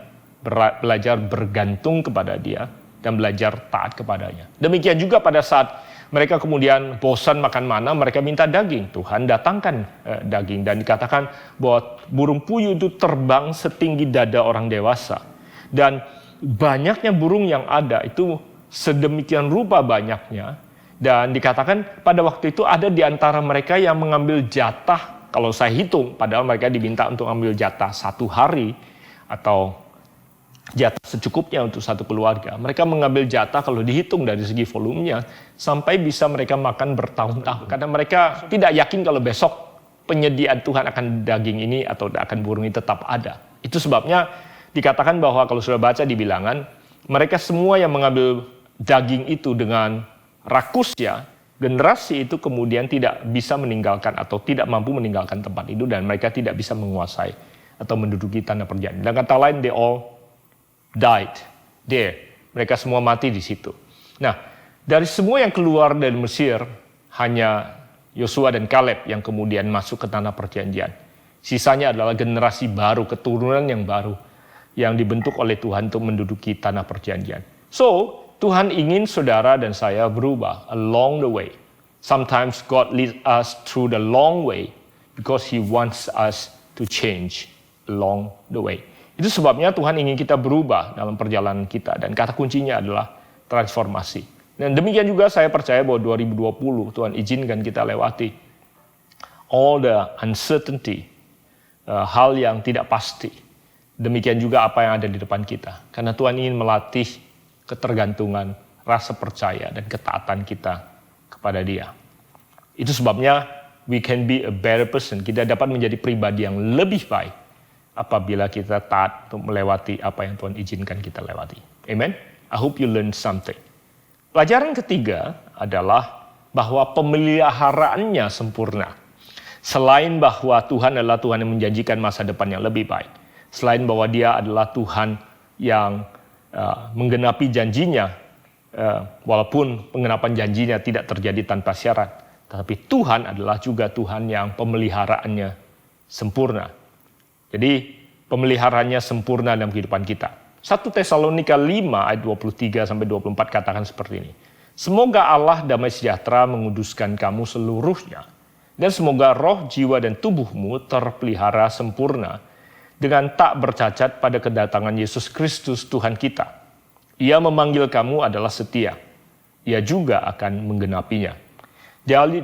belajar bergantung kepada Dia, dan belajar taat kepadanya. Demikian juga pada saat mereka kemudian bosan makan mana, mereka minta daging. Tuhan datangkan daging dan dikatakan bahwa burung puyuh itu terbang setinggi dada orang dewasa. Dan banyaknya burung yang ada itu sedemikian rupa banyaknya. Dan dikatakan pada waktu itu ada di antara mereka yang mengambil jatah, kalau saya hitung, padahal mereka diminta untuk ambil jatah 1 hari atau jatah secukupnya untuk satu keluarga. Mereka mengambil jatah kalau dihitung dari segi volumenya sampai bisa mereka makan bertahun-tahun. Karena mereka tidak yakin kalau besok penyediaan Tuhan akan daging ini atau akan burung ini tetap ada. Itu sebabnya dikatakan bahwa kalau sudah baca di Bilangan, mereka semua yang mengambil daging itu dengan rakusnya, generasi itu kemudian tidak bisa meninggalkan atau tidak mampu meninggalkan tempat itu dan mereka tidak bisa menguasai atau menduduki tanah perjanjian. Dan kata lain, they all died there. Mereka semua mati di situ. Nah, dari semua yang keluar dari Mesir, hanya Yosua dan Kaleb yang kemudian masuk ke tanah perjanjian. Sisanya adalah generasi baru, keturunan yang baru, yang dibentuk oleh Tuhan untuk menduduki tanah perjanjian. So, Tuhan ingin saudara dan saya berubah along the way. Sometimes God leads us through the long way because He wants us to change along the way. Itu sebabnya Tuhan ingin kita berubah dalam perjalanan kita. Dan kata kuncinya adalah transformasi. Dan demikian juga saya percaya bahwa 2020 Tuhan izinkan kita lewati all the uncertainty, hal yang tidak pasti. Demikian juga apa yang ada di depan kita. Karena Tuhan ingin melatih ketergantungan, rasa percaya, dan ketaatan kita kepada Dia. Itu sebabnya we can be a better person. Kita dapat menjadi pribadi yang lebih baik apabila kita taat untuk melewati apa yang Tuhan izinkan kita lewati. Amen. I hope you learn something. Pelajaran ketiga adalah bahwa pemeliharaannya sempurna. Selain bahwa Tuhan adalah Tuhan yang menjanjikan masa depan yang lebih baik. Selain bahwa dia adalah Tuhan yang menggenapi janjinya, walaupun pengenapan janjinya tidak terjadi tanpa syarat. Tetapi Tuhan adalah juga Tuhan yang pemeliharaannya sempurna. Jadi pemeliharaannya sempurna dalam kehidupan kita. 1 Tesalonika 5 ayat 23 sampai 24 katakan seperti ini. Semoga Allah damai sejahtera menguduskan kamu seluruhnya, dan semoga roh, jiwa, dan tubuhmu terpelihara sempurna dengan tak bercacat pada kedatangan Yesus Kristus Tuhan kita. Ia memanggil kamu adalah setia. Ia juga akan menggenapinya.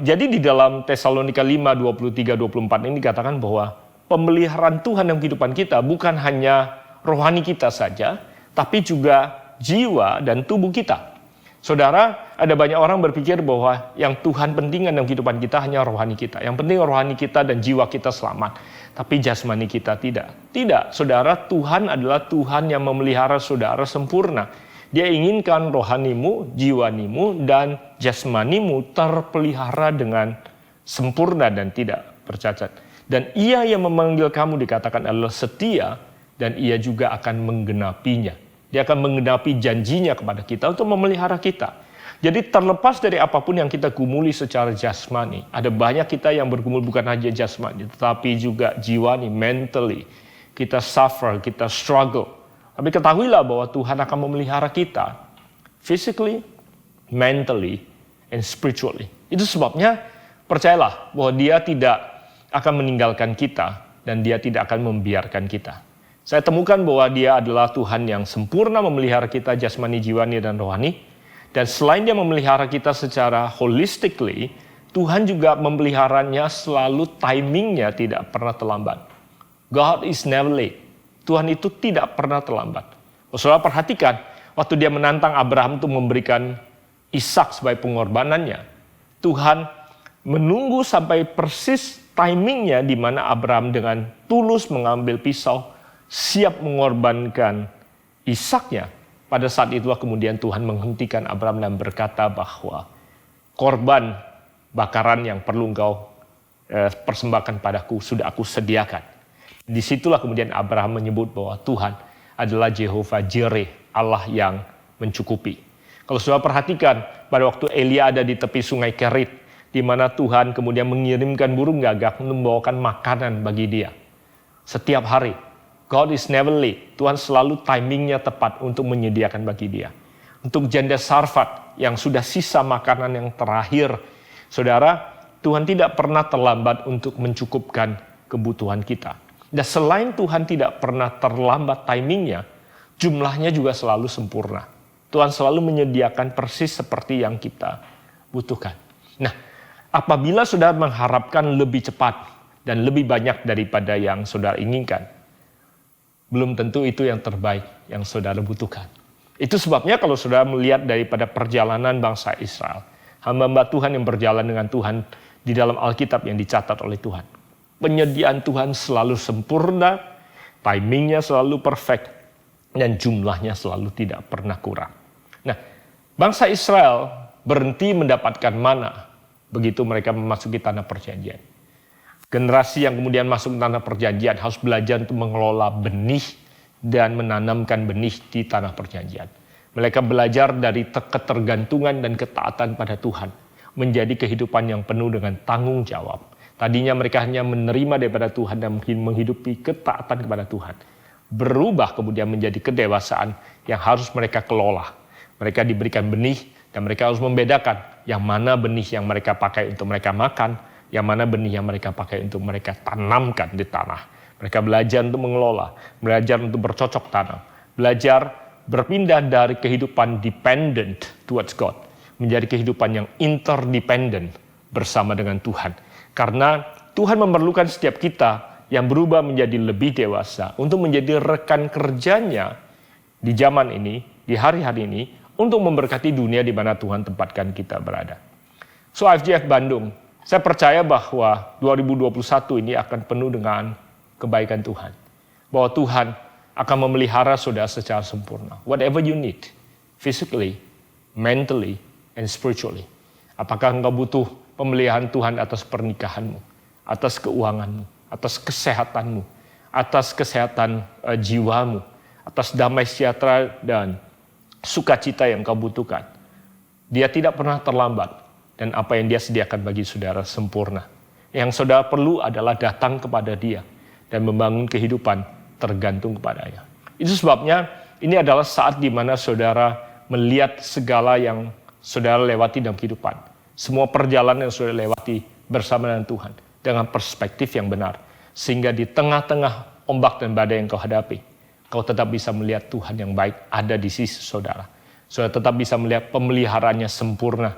Jadi di dalam Tesalonika 5, 23, 24 ini dikatakan bahwa pemeliharaan Tuhan dalam kehidupan kita bukan hanya rohani kita saja, tapi juga jiwa dan tubuh kita. Saudara, ada banyak orang berpikir bahwa yang Tuhan pentingkan dalam kehidupan kita hanya rohani kita. Yang penting rohani kita dan jiwa kita selamat. Tapi jasmani kita tidak. Tidak, saudara, Tuhan adalah Tuhan yang memelihara saudara sempurna. Dia inginkan rohanimu, jiwanimu, dan jasmanimu terpelihara dengan sempurna dan tidak bercacat. Dan ia yang memanggil kamu dikatakan adalah setia, dan ia juga akan menggenapinya. Dia akan menggenapi janjinya kepada kita untuk memelihara kita. Jadi terlepas dari apapun yang kita gumuli secara jasmani, ada banyak kita yang bergumul bukan hanya jasmani, tetapi juga jiwani, mentally. Kita suffer, kita struggle. Tapi ketahuilah bahwa Tuhan akan memelihara kita physically, mentally, and spiritually. Itu sebabnya percayalah bahwa dia tidak akan meninggalkan kita dan dia tidak akan membiarkan kita. Saya temukan bahwa dia adalah Tuhan yang sempurna memelihara kita jasmani, jiwani, dan rohani. Dan selain dia memelihara kita secara holistically, Tuhan juga memeliharanya selalu timingnya tidak pernah terlambat. God is never late. Tuhan itu tidak pernah terlambat. Saudara perhatikan, waktu dia menantang Abraham untuk memberikan Ishak sebagai pengorbanannya, Tuhan menunggu sampai persis timingnya di mana Abraham dengan tulus mengambil pisau, siap mengorbankan Ishaknya. Pada saat itulah kemudian Tuhan menghentikan Abraham dan berkata bahwa korban bakaran yang perlu engkau persembahkan padaku sudah aku sediakan. Disitulah kemudian Abraham menyebut bahwa Tuhan adalah Jehovah Jireh, Allah yang mencukupi. Kalau saudara perhatikan pada waktu Elia ada di tepi sungai Kerit, di mana Tuhan kemudian mengirimkan burung gagak membawakan makanan bagi dia. Setiap hari, God is never late. Tuhan selalu timingnya tepat untuk menyediakan bagi dia. Untuk janda Sarfat yang sudah sisa makanan yang terakhir, saudara, Tuhan tidak pernah terlambat untuk mencukupkan kebutuhan kita. Dan selain Tuhan tidak pernah terlambat timingnya, jumlahnya juga selalu sempurna. Tuhan selalu menyediakan persis seperti yang kita butuhkan. Nah, apabila saudara mengharapkan lebih cepat dan lebih banyak daripada yang saudara inginkan, belum tentu itu yang terbaik yang saudara butuhkan. Itu sebabnya kalau saudara melihat daripada perjalanan bangsa Israel, hamba-hamba Tuhan yang berjalan dengan Tuhan di dalam Alkitab yang dicatat oleh Tuhan, penyediaan Tuhan selalu sempurna, timingnya selalu perfect, dan jumlahnya selalu tidak pernah kurang. Nah, bangsa Israel berhenti mendapatkan mana begitu mereka memasuki tanah perjanjian. Generasi yang kemudian masuk ke tanah perjanjian harus belajar untuk mengelola benih dan menanamkan benih di tanah perjanjian. Mereka belajar dari ketergantungan dan ketaatan pada Tuhan, menjadi kehidupan yang penuh dengan tanggung jawab. Tadinya mereka hanya menerima daripada Tuhan dan menghidupi ketaatan kepada Tuhan. Berubah kemudian menjadi kedewasaan yang harus mereka kelola. Mereka diberikan benih dan mereka harus membedakan yang mana benih yang mereka pakai untuk mereka makan, yang mana benih yang mereka pakai untuk mereka tanamkan di tanah. Mereka belajar untuk mengelola, belajar untuk bercocok tanam, belajar berpindah dari kehidupan dependent towards God, menjadi kehidupan yang interdependent bersama dengan Tuhan. Karena Tuhan memerlukan setiap kita yang berubah menjadi lebih dewasa untuk menjadi rekan kerjanya di zaman ini, di hari-hari ini, untuk memberkati dunia di mana Tuhan tempatkan kita berada. So IFGF Bandung, saya percaya bahwa 2021 ini akan penuh dengan kebaikan Tuhan. Bahwa Tuhan akan memelihara saudara secara sempurna. Whatever you need, physically, mentally, and spiritually. Apakah engkau butuh pemeliharaan Tuhan atas pernikahanmu, atas keuanganmu, atas kesehatanmu, atas kesehatan jiwamu, atas damai sejahtera dan sukacita yang kau butuhkan. Dia tidak pernah terlambat dan apa yang dia sediakan bagi saudara sempurna. Yang saudara perlu adalah datang kepada dia dan membangun kehidupan tergantung kepadanya. Itu sebabnya ini adalah saat di mana saudara melihat segala yang saudara lewati dalam kehidupan. Semua perjalanan yang saudara lewati bersama dengan Tuhan dengan perspektif yang benar. Sehingga di tengah-tengah ombak dan badai yang kau hadapi, kau tetap bisa melihat Tuhan yang baik ada di sisi saudara. Saudara tetap bisa melihat pemeliharaannya sempurna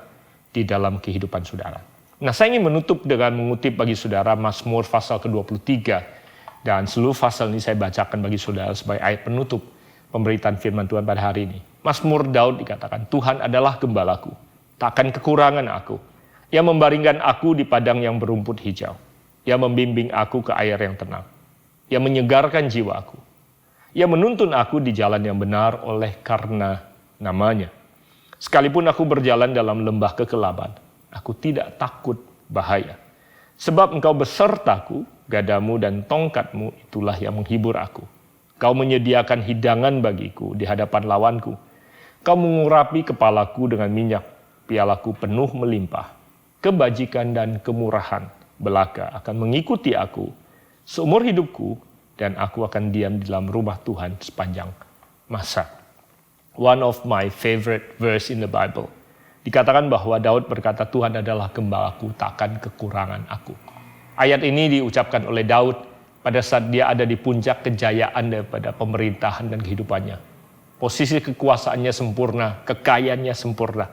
di dalam kehidupan saudara. Nah, saya ingin menutup dengan mengutip bagi saudara Mazmur pasal ke-23. Dan seluruh pasal ini saya bacakan bagi saudara sebagai ayat penutup pemberitaan firman Tuhan pada hari ini. Mazmur Daud dikatakan, Tuhan adalah gembalaku, takkan kekurangan aku. Ia membaringkan aku di padang yang berumput hijau. Ia membimbing aku ke air yang tenang. Ia menyegarkan jiwaku. Ia menuntun aku di jalan yang benar oleh karena namanya. Sekalipun aku berjalan dalam lembah kekelaman, aku tidak takut bahaya. Sebab engkau besertaku, gadamu dan tongkatmu itulah yang menghibur aku. Kau menyediakan hidangan bagiku di hadapan lawanku. Kau mengurapi kepalaku dengan minyak, pialaku penuh melimpah. Kebajikan dan kemurahan belaka akan mengikuti aku seumur hidupku, dan aku akan diam di dalam rumah Tuhan sepanjang masa. One of my favorite verse in the Bible. Dikatakan bahwa Daud berkata, Tuhan adalah gembalaku, takkan kekurangan aku. Ayat ini diucapkan oleh Daud pada saat dia ada di puncak kejayaan daripada pemerintahan dan kehidupannya. Posisi kekuasaannya sempurna, kekayaannya sempurna.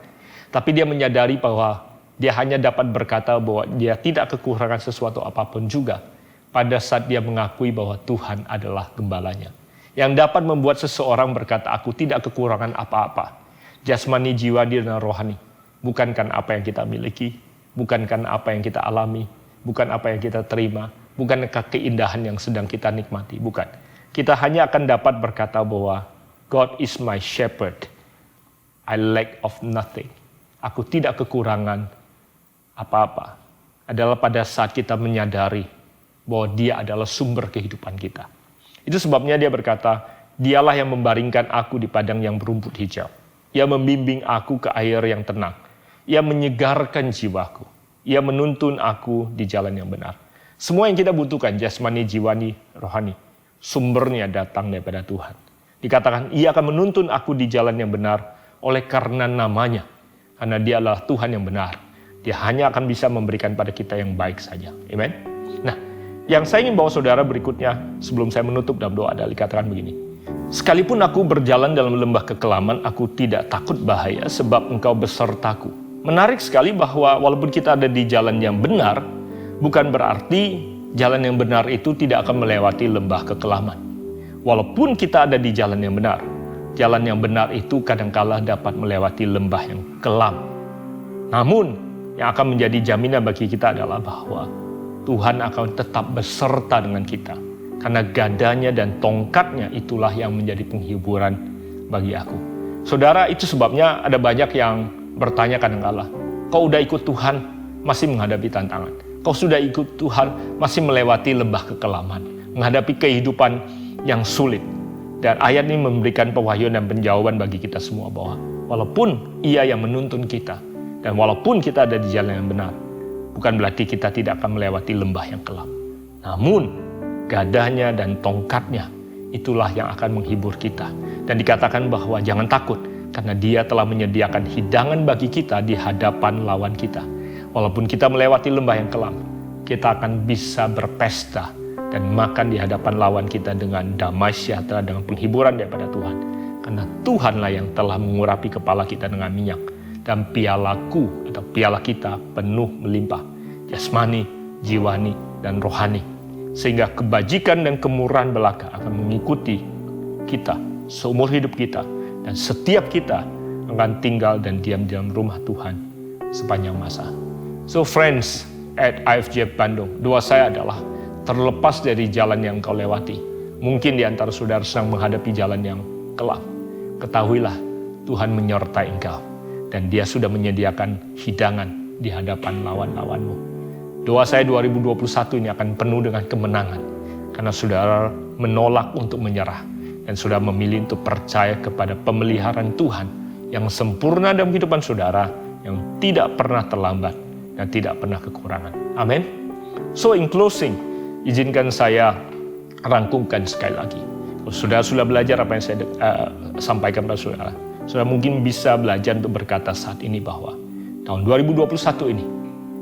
Tapi dia menyadari bahwa dia hanya dapat berkata bahwa dia tidak kekurangan sesuatu apapun juga pada saat dia mengakui bahwa Tuhan adalah gembalanya. Yang dapat membuat seseorang berkata, aku tidak kekurangan apa-apa. Jasmani, jiwa, dan rohani. Bukankan apa yang kita miliki, bukankan apa yang kita alami, bukan apa yang kita terima, bukan keindahan yang sedang kita nikmati, bukan. Kita hanya akan dapat berkata bahwa God is my shepherd. I lack of nothing. Aku tidak kekurangan apa-apa. Adalah pada saat kita menyadari bahwa dia adalah sumber kehidupan kita. Itu sebabnya dia berkata, dialah yang membaringkan aku di padang yang berumput hijau. Ia membimbing aku ke air yang tenang. Ia menyegarkan jiwaku. Ia menuntun aku di jalan yang benar. Semua yang kita butuhkan, jasmani, jiwani, rohani, sumbernya datang daripada Tuhan. Dikatakan, ia akan menuntun aku di jalan yang benar oleh karena namanya. Karena dia adalah Tuhan yang benar. Dia hanya akan bisa memberikan pada kita yang baik saja. Amen. Nah, yang saya ingin bawa saudara berikutnya sebelum saya menutup dalam doa adalah dikatakan begini. Sekalipun aku berjalan dalam lembah kekelaman, aku tidak takut bahaya sebab engkau besertaku. Menarik sekali bahwa walaupun kita ada di jalan yang benar, bukan berarti jalan yang benar itu tidak akan melewati lembah kekelaman. Walaupun kita ada di jalan yang benar itu kadangkala dapat melewati lembah yang kelam. Namun, yang akan menjadi jaminan bagi kita adalah bahwa Tuhan akan tetap beserta dengan kita. Karena gadanya dan tongkatnya itulah yang menjadi penghiburan bagi aku. Saudara, itu sebabnya ada banyak yang bertanya kadangkala, kau udah ikut Tuhan, masih menghadapi tantangan. Kau sudah ikut Tuhan, masih melewati lembah kekelaman. Menghadapi kehidupan yang sulit. Dan ayat ini memberikan pewahyuan dan penjawaban bagi kita semua bahwa walaupun ia yang menuntun kita, dan walaupun kita ada di jalan yang benar, bukan berarti kita tidak akan melewati lembah yang kelam. Namun, gadanya dan tongkatnya itulah yang akan menghibur kita. Dan dikatakan bahwa jangan takut karena dia telah menyediakan hidangan bagi kita di hadapan lawan kita. Walaupun kita melewati lembah yang kelam, kita akan bisa berpesta dan makan di hadapan lawan kita dengan damai sejahtera, dengan penghiburan daripada Tuhan. Karena Tuhanlah yang telah mengurapi kepala kita dengan minyak. Dan pialaku atau piala kita penuh melimpah. Jasmani, jiwani, dan rohani. Sehingga kebajikan dan kemurahan belaka akan mengikuti kita seumur hidup kita. Dan setiap kita akan tinggal dan diam di dalam rumah Tuhan sepanjang masa. So friends at IFGF Bandung, doa saya adalah terlepas dari jalan yang kau lewati, Mungkin di antara saudara sedang menghadapi jalan yang gelap. Ketahuilah Tuhan menyertai engkau. Dan Dia sudah menyediakan hidangan di hadapan lawan-lawanmu. Doa saya 2021 ini akan penuh dengan kemenangan. Karena saudara menolak untuk menyerah. Dan saudara memilih untuk percaya kepada pemeliharaan Tuhan yang sempurna dalam kehidupan saudara, yang tidak pernah terlambat dan tidak pernah kekurangan. Amin. So in closing, izinkan saya rangkumkan sekali lagi. Kalau saudara sudah belajar apa yang saya sampaikan pada saudara, saudara mungkin bisa belajar untuk berkata saat ini bahwa tahun 2021 ini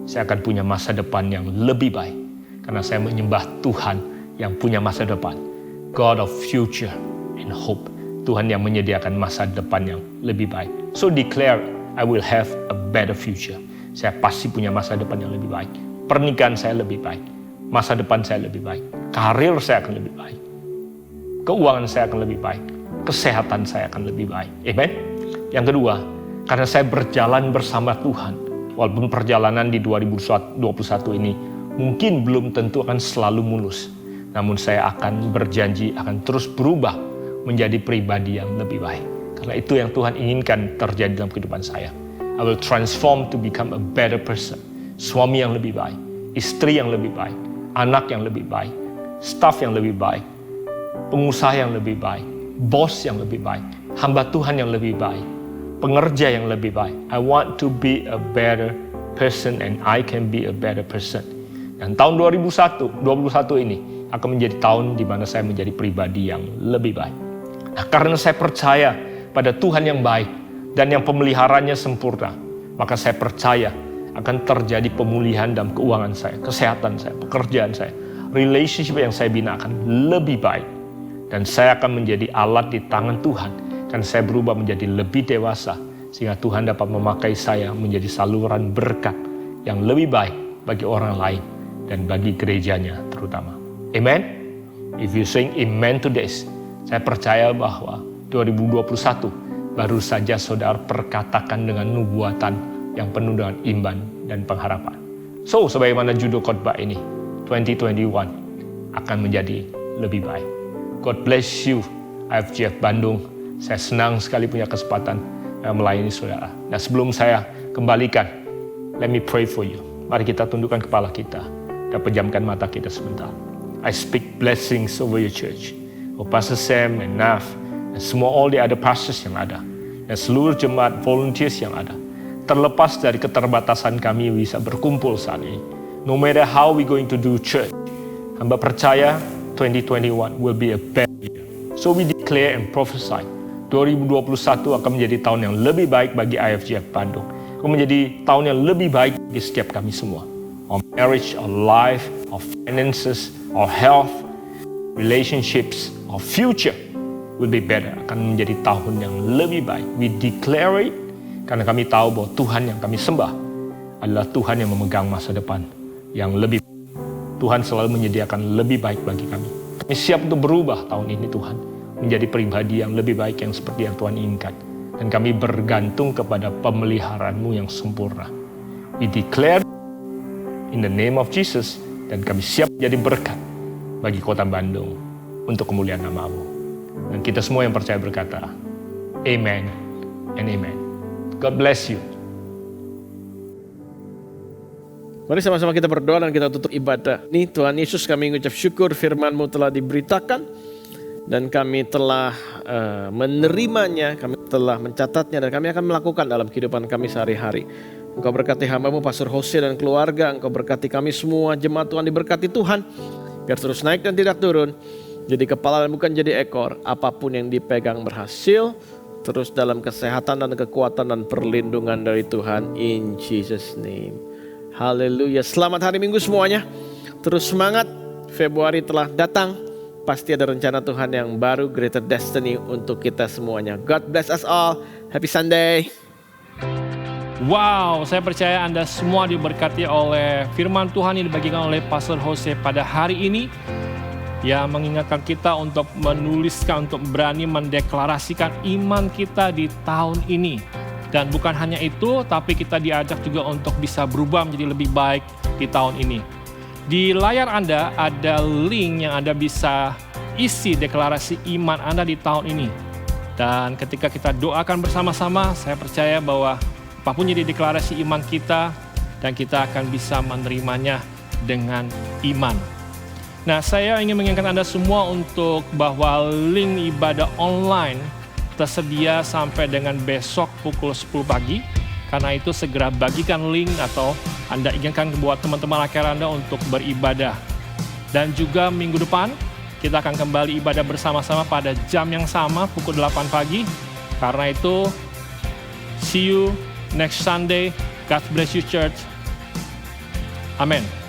saya akan punya masa depan yang lebih baik. Karena saya menyembah Tuhan yang punya masa depan. God of future and hope. Tuhan yang menyediakan masa depan yang lebih baik. So declare, I will have a better future. Saya pasti punya masa depan yang lebih baik. Pernikahan saya lebih baik. Masa depan saya lebih baik. Karir saya akan lebih baik. Keuangan saya akan lebih baik. Kesehatan saya akan lebih baik. Amen. Yang kedua, karena saya berjalan bersama Tuhan. Walaupun perjalanan di 2021 ini mungkin belum tentu akan selalu mulus. Namun saya akan berjanji akan terus berubah menjadi pribadi yang lebih baik. Karena itu yang Tuhan inginkan terjadi dalam kehidupan saya. I will transform to become a better person. Suami yang lebih baik, istri yang lebih baik, anak yang lebih baik, staff yang lebih baik, pengusaha yang lebih baik, bos yang lebih baik, hamba Tuhan yang lebih baik, pengerja yang lebih baik. I want to be a better person and I can be a better person. Dan tahun 2021 ini akan menjadi tahun di mana saya menjadi pribadi yang lebih baik. Nah, karena saya percaya pada Tuhan yang baik dan yang pemeliharaannya sempurna, maka saya percaya akan terjadi pemulihan dalam keuangan saya, kesehatan saya, pekerjaan saya, relationship yang saya bina akan lebih baik. Dan saya akan menjadi alat di tangan Tuhan, kan saya berubah menjadi lebih dewasa, sehingga Tuhan dapat memakai saya menjadi saluran berkat yang lebih baik bagi orang lain dan bagi gerejanya terutama. Amen? If you saying amen to this, saya percaya bahwa 2021 baru saja saudara perkatakan dengan nubuatan yang penuh dengan iman dan pengharapan. So, sebagaimana judul khotbah ini, 2021 akan menjadi lebih baik. God bless you, IFGF Bandung. Saya senang sekali punya kesempatan melayani saudara. Nah, sebelum saya kembalikan, let me pray for you. Mari kita tundukkan kepala kita dan pejamkan mata kita sebentar. I speak blessings over your church. Pastor Sam and Naf, dan semua all the other pastors yang ada, dan seluruh jemaat volunteers yang ada. Terlepas dari keterbatasan kami bisa berkumpul saat ini. No matter how we going to do church, hamba percaya 2021 will be a better year. So we declare and prophesy, 2021 akan menjadi tahun yang lebih baik bagi IFGF Bandung. Akan menjadi tahun yang lebih baik bagi setiap kami semua. Our marriage, our life, our finances, our health, relationships, our future will be better. Akan menjadi tahun yang lebih baik. We declare it karena kami tahu bahwa Tuhan yang kami sembah adalah Tuhan yang memegang masa depan yang lebih baik. Tuhan selalu menyediakan lebih baik bagi kami. Kami siap untuk berubah tahun ini Tuhan, menjadi pribadi yang lebih baik yang seperti yang Tuhan inginkan. Dan kami bergantung kepada pemeliharaan-Mu yang sempurna. We declare in the name of Jesus, dan kami siap menjadi berkat bagi kota Bandung untuk kemuliaan nama-Mu. Dan kita semua yang percaya berkata, Amen and Amen. God bless you. Mari sama-sama kita berdoa dan kita tutup ibadah. Nih Tuhan Yesus, kami mengucap syukur firman-Mu telah diberitakan dan kami telah menerimanya, kami telah mencatatnya dan kami akan melakukan dalam kehidupan kami sehari-hari. Engkau berkati hamba-Mu Pastor Jose dan keluarga, Engkau berkati kami semua, jemaat Tuhan diberkati Tuhan, biar terus naik dan tidak turun, jadi kepala dan bukan jadi ekor, apapun yang dipegang berhasil, terus dalam kesehatan dan kekuatan dan perlindungan dari Tuhan, in Jesus name. Haleluya. Selamat hari Minggu semuanya. Terus semangat. Februari telah datang. Pasti ada rencana Tuhan yang baru, greater destiny untuk kita semuanya. God bless us all. Happy Sunday. Wow, saya percaya Anda semua diberkati oleh firman Tuhan yang dibagikan oleh Pastor Jose pada hari ini, yang mengingatkan kita untuk menuliskan, untuk berani mendeklarasikan iman kita di tahun ini. Dan bukan hanya itu, tapi kita diajak juga untuk bisa berubah menjadi lebih baik di tahun ini. Di layar Anda ada link yang Anda bisa isi deklarasi iman Anda di tahun ini. Dan ketika kita doakan bersama-sama, saya percaya bahwa apapun jadi deklarasi iman kita, dan kita akan bisa menerimanya dengan iman. Nah, saya ingin mengingatkan Anda semua untuk bahwa link ibadah online tersedia sampai dengan besok pukul 10 pagi. Karena itu segera bagikan link atau Anda inginkan buat teman-teman akhir Anda untuk beribadah. Dan juga minggu depan kita akan kembali ibadah bersama-sama pada jam yang sama pukul 8 pagi. Karena itu, see you next Sunday. God bless you church. Amen.